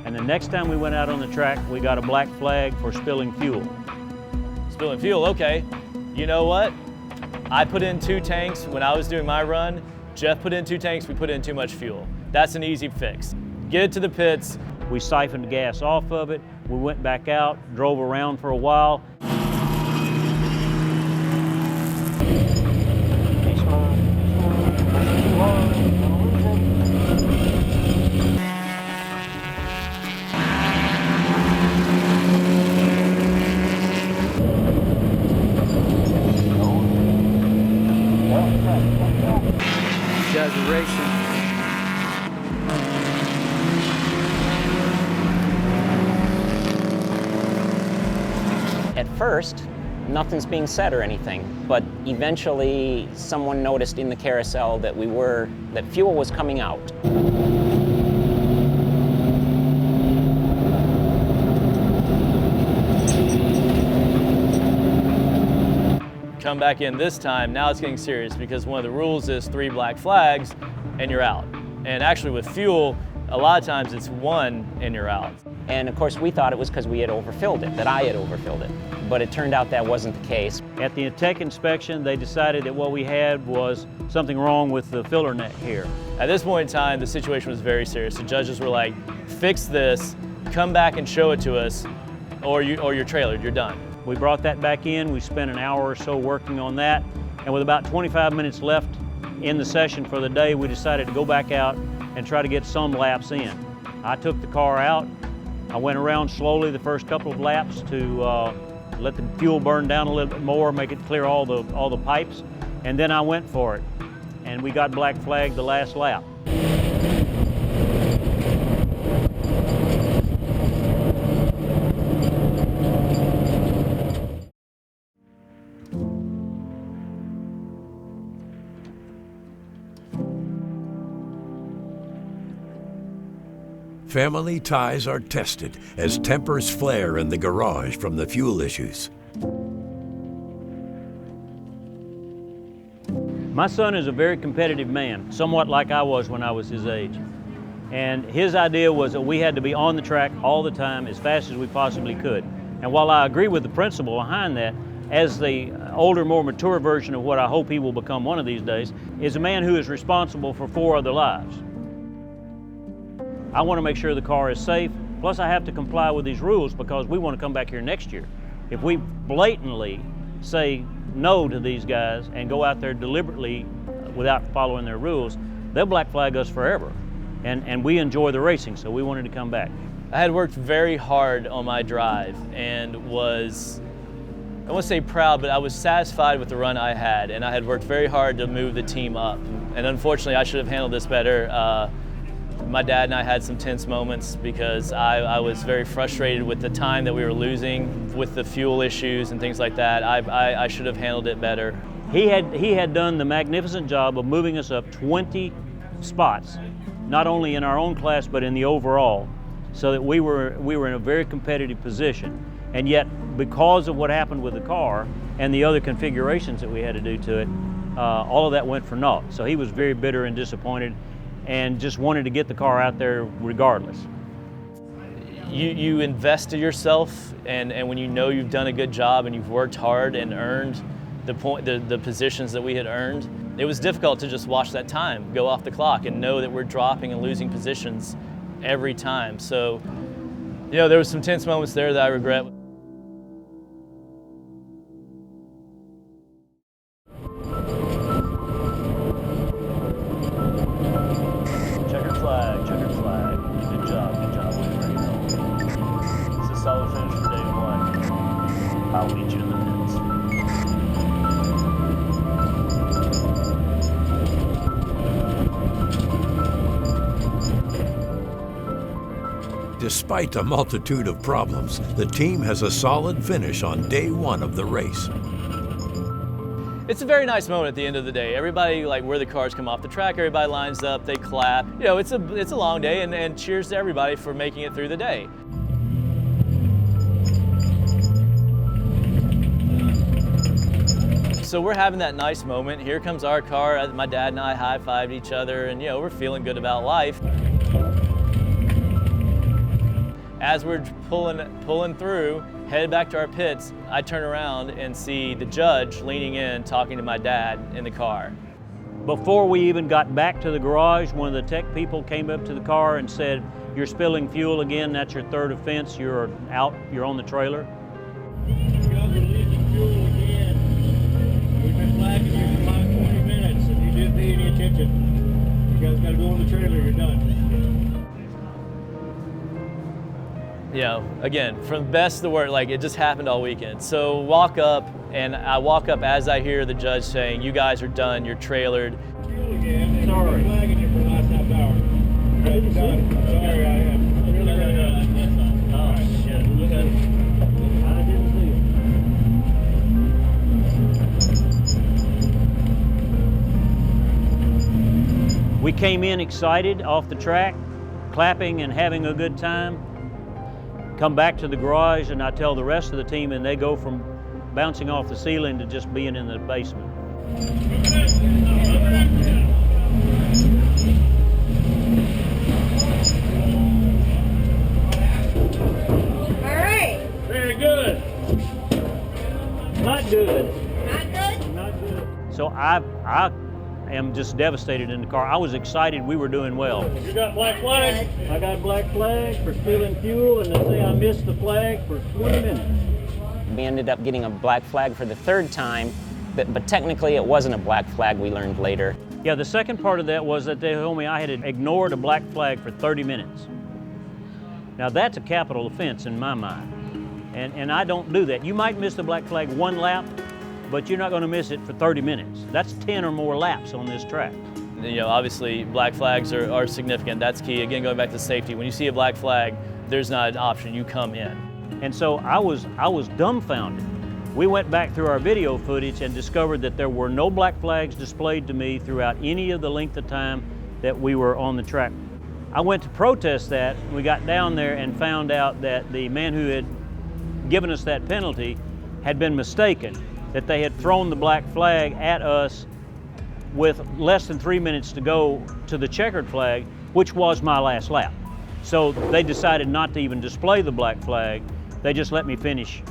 And the next time we went out on the track, we got a black flag for spilling fuel. Spilling fuel, okay. You know what? I put in 2 tanks when I was doing my run. Jeff put in 2 tanks, we put in too much fuel. That's an easy fix. Get it to the pits. We siphoned gas off of it. We went back out, drove around for a while. Guys are racing. At first, nothing's being said or anything. But eventually, someone noticed in the carousel that that fuel was coming out. Come back in this time, now it's getting serious because one of the rules is 3 black flags and you're out. And actually with fuel, a lot of times it's 1 and you're out. And of course we thought it was because we had overfilled it, that I had overfilled it. But it turned out that wasn't the case. At the tech inspection, they decided that what we had was something wrong with the filler neck here. At this point in time, the situation was very serious. The judges were like, fix this, come back and show it to us, or you're trailered, you're done. We brought that back in, we spent an hour or so working on that, and with about 25 minutes left in the session for the day, we decided to go back out and try to get some laps in. I took the car out, I went around slowly the first couple of laps to let the fuel burn down a little bit more, make it clear all the pipes, and then I went for it. And we got black flagged the last lap. Family ties are tested as tempers flare in the garage from the fuel issues. My son is a very competitive man, somewhat like I was when I was his age. And his idea was that we had to be on the track all the time as fast as we possibly could. And while I agree with the principle behind that, as the older, more mature version of what I hope he will become one of these days, is a man who is responsible for 4 other lives. I want to make sure the car is safe, plus I have to comply with these rules because we want to come back here next year. If we blatantly say no to these guys and go out there deliberately without following their rules, they'll black flag us forever. And we enjoy the racing, so we wanted to come back. I had worked very hard on my drive and was, I won't say proud, but I was satisfied with the run I had, and I had worked very hard to move the team up. And unfortunately, I should have handled this better. My dad and I had some tense moments because I was very frustrated with the time that we were losing with the fuel issues and things like that. I should have handled it better. He had done the magnificent job of moving us up 20 spots, not only in our own class but in the overall, so that we were in a very competitive position. And yet, because of what happened with the car and the other configurations that we had to do to it, all of that went for naught. So he was very bitter and disappointed, and just wanted to get the car out there regardless. You invest in yourself, and when you know you've done a good job and you've worked hard and earned the positions that we had earned, it was difficult to just watch that time go off the clock and know that we're dropping and losing positions every time. So, you know, there was some tense moments there that I regret. Checkered flag, good job, we're ready to go. It's a solid finish for day 1. I'll meet you in the pits. Despite a multitude of problems, the team has a solid finish on day 1 of the race. It's a very nice moment at the end of the day. Everybody, like where the cars come off the track, everybody lines up, they clap. You know, it's a long day, and cheers to everybody for making it through the day. So we're having that nice moment. Here comes our car. My dad and I high-fived each other, and you know, we're feeling good about life. As we're pulling through, headed back to our pits, I turn around and see the judge leaning in, talking to my dad in the car. Before we even got back to the garage, one of the tech people came up to the car and said, "You're spilling fuel again, that's your 3rd offense, you're out, you're on the trailer." You guys are leaking fuel again. We've been flagging you for about 20 minutes. If you didn't pay any attention, you guys gotta go on the trailer, you're done. You know, again, from best to worst, like it just happened all weekend. So walk up, and I walk up as I hear the judge saying, "You guys are done, you're trailered." Fuel again. Sorry. We're flagging you for the last half hour. Right, you got it. Sorry, I am. Really, oh, shit. I didn't see it. We came in excited off the track, clapping and having a good time. Come back to the garage and I tell the rest of the team, and they go from bouncing off the ceiling to just being in the basement. All right. Very good. Not good. Not good? Not good. So I am just devastated in the car. I was excited we were doing well. You got black flag? I got black flag for spilling fuel, and they say I missed the flag for 20 minutes. We ended up getting a black flag for the third time, but technically it wasn't a black flag, we learned later. Yeah, the second part of that was that they told me I had ignored a black flag for 30 minutes. Now that's a capital offense in my mind, and I don't do that. You might miss the black flag one lap, but you're not going to miss it for 30 minutes. That's 10 or more laps on this track. You know, obviously black flags are significant. That's key. Again, going back to safety, when you see a black flag, there's not an option, you come in. And so I was dumbfounded. We went back through our video footage and discovered that there were no black flags displayed to me throughout any of the length of time that we were on the track. I went to protest that. We got down there and found out that the man who had given us that penalty had been mistaken, that they had thrown the black flag at us with less than 3 minutes to go to the checkered flag, which was my last lap. So they decided not to even display the black flag. They just let me finish.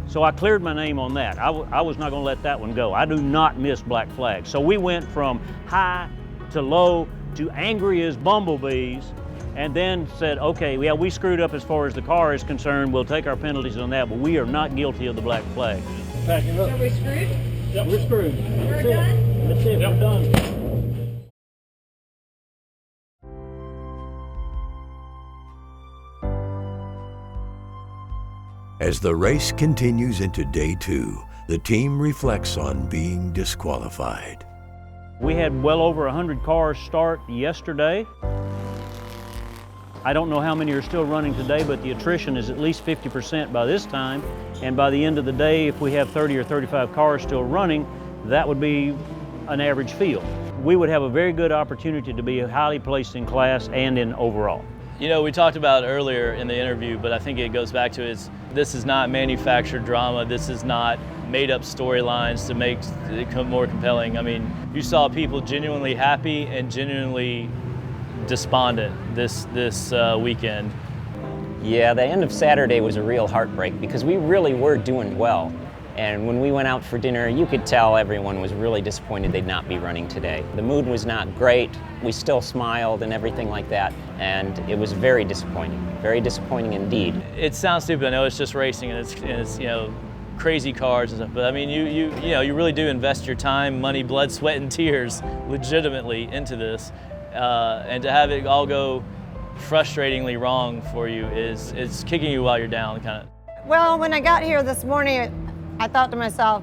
So I cleared my name on that. I was not going to let that one go. I do not miss black flags. So we went from high to low to angry as bumblebees, and then said, okay, yeah, we screwed up as far as the car is concerned. We'll take our penalties on that, but we are not guilty of the black flag. Packing up. Are we screwed? Yep, we're screwed. We're done? That's it, we're done. As the race continues into day 2, the team reflects on being disqualified. We had well over 100 cars start yesterday. I don't know how many are still running today, but the attrition is at least 50% by this time. And by the end of the day, if we have 30 or 35 cars still running, that would be an average field. We would have a very good opportunity to be highly placed in class and in overall. You know, we talked about it earlier in the interview, but I think it goes back to this is not manufactured drama. This is not made up storylines to make it more compelling. I mean, you saw people genuinely happy and genuinely despondent this weekend. Yeah, the end of Saturday was a real heartbreak because we really were doing well. And when we went out for dinner, you could tell everyone was really disappointed they'd not be running today. The mood was not great. We still smiled and everything like that. And it was very disappointing indeed. It sounds stupid, I know it's just racing and it's you know, crazy cars and stuff, but I mean, you know, you really do invest your time, money, blood, sweat, and tears legitimately into this. And to have it all go frustratingly wrong for you is kicking you while you're down, kind of. Well, when I got here this morning, I thought to myself,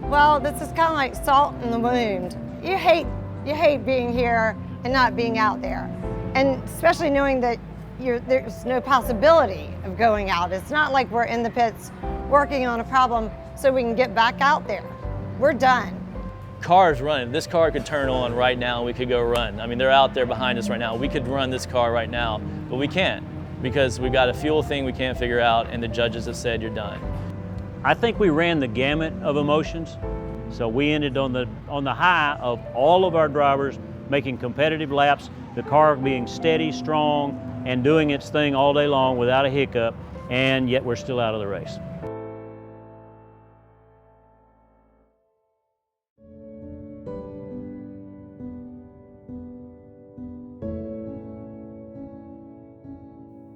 well, this is kind of like salt in the wound. You hate being here and not being out there. And especially knowing that there's no possibility of going out. It's not like we're in the pits working on a problem so we can get back out there. We're done. Cars running. This car could turn on right now and we could go run. I mean, they're out there behind us right now. We could run this car right now, but we can't because we've got a fuel thing we can't figure out and the judges have said you're done. I think we ran the gamut of emotions. So we ended on the high of all of our drivers making competitive laps, the car being steady, strong, and doing its thing all day long without a hiccup, and yet we're still out of the race.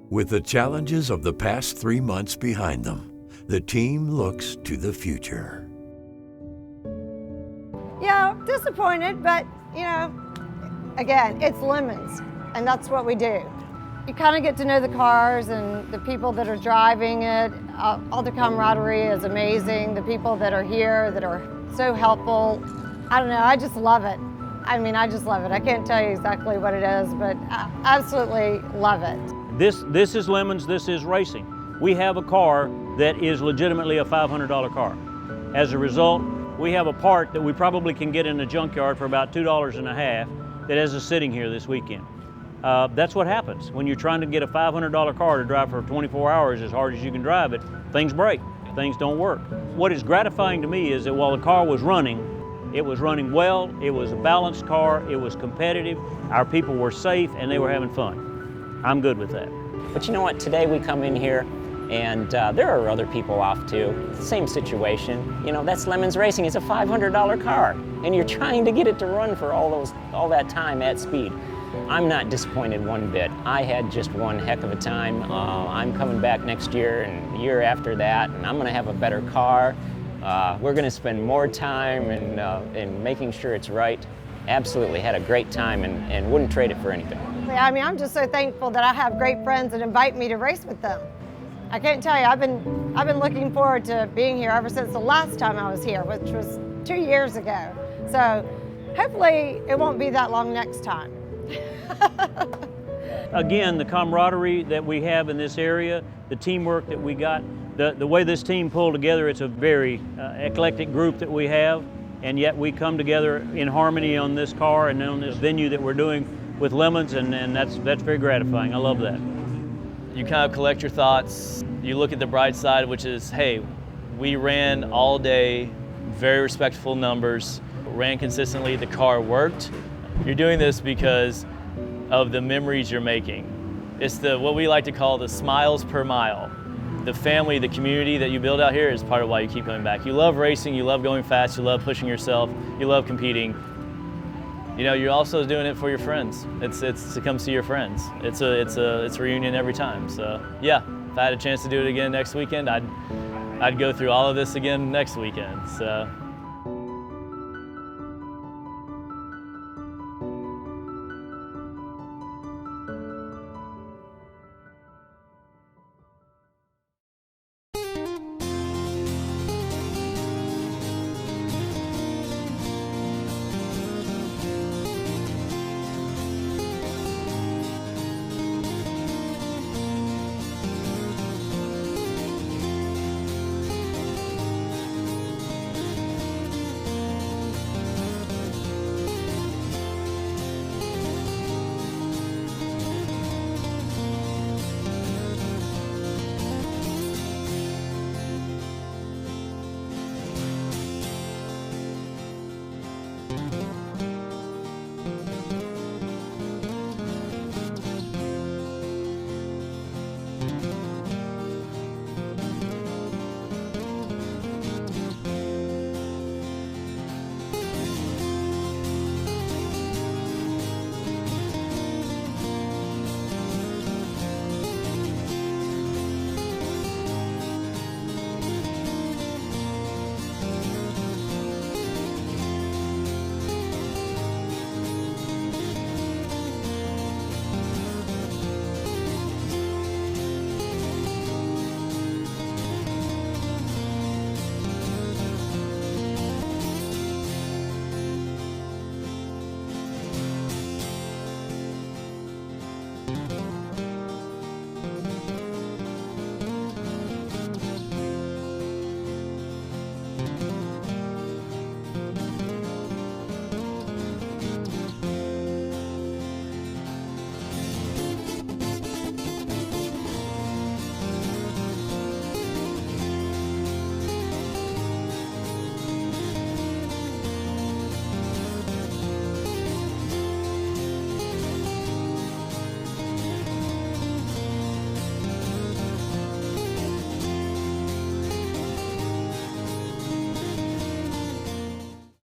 With the challenges of the past 3 months behind them, the team looks to the future. Yeah, disappointed, but you know, again, it's lemons, and that's what we do. You kind of get to know the cars and the people that are driving it. All the camaraderie is amazing. The people that are here that are so helpful. I don't know, I just love it. I mean, I just love it. I can't tell you exactly what it is, but I absolutely love it. This is lemons, this is racing. We have a car that is legitimately a $500 car. As a result, we have a part that we probably can get in a junkyard for about $2.50, that has us sitting here this weekend. That's what happens when you're trying to get a $500 car to drive for 24 hours as hard as you can drive it. Things break, things don't work. What is gratifying to me is that while the car was running well, it was a balanced car, it was competitive, our people were safe, and they were having fun. I'm good with that. But you know what, today we come in here and there are other people off too. It's the same situation. You know, that's Lemons Racing. It's a $500 car, and you're trying to get it to run for all that time at speed. I'm not disappointed one bit. I had just one heck of a time. I'm coming back next year and the year after that, and I'm gonna have a better car. We're gonna spend more time in making sure it's right. Absolutely, had a great time and wouldn't trade it for anything. I mean, I'm just so thankful that I have great friends that invite me to race with them. I can't tell you, I've been looking forward to being here ever since the last time I was here, which was 2 years ago. So hopefully it won't be that long next time. Again, the camaraderie that we have in this area, the teamwork that we got, the way this team pulled together, it's a very eclectic group that we have, and yet we come together in harmony on this car and on this venue that we're doing with Lemons, and that's very gratifying. I love that. You kind of collect your thoughts. You look at the bright side, which is, hey, we ran all day, very respectful numbers, ran consistently, the car worked. You're doing this because of the memories you're making. It's what we like to call the smiles per mile. The family, the community that you build out here is part of why you keep coming back. You love racing, you love going fast, you love pushing yourself, you love competing. You know, you're also doing it for your friends. It's to come see your friends. It's a reunion every time. So yeah, if I had a chance to do it again next weekend, I'd go through all of this again next weekend. So.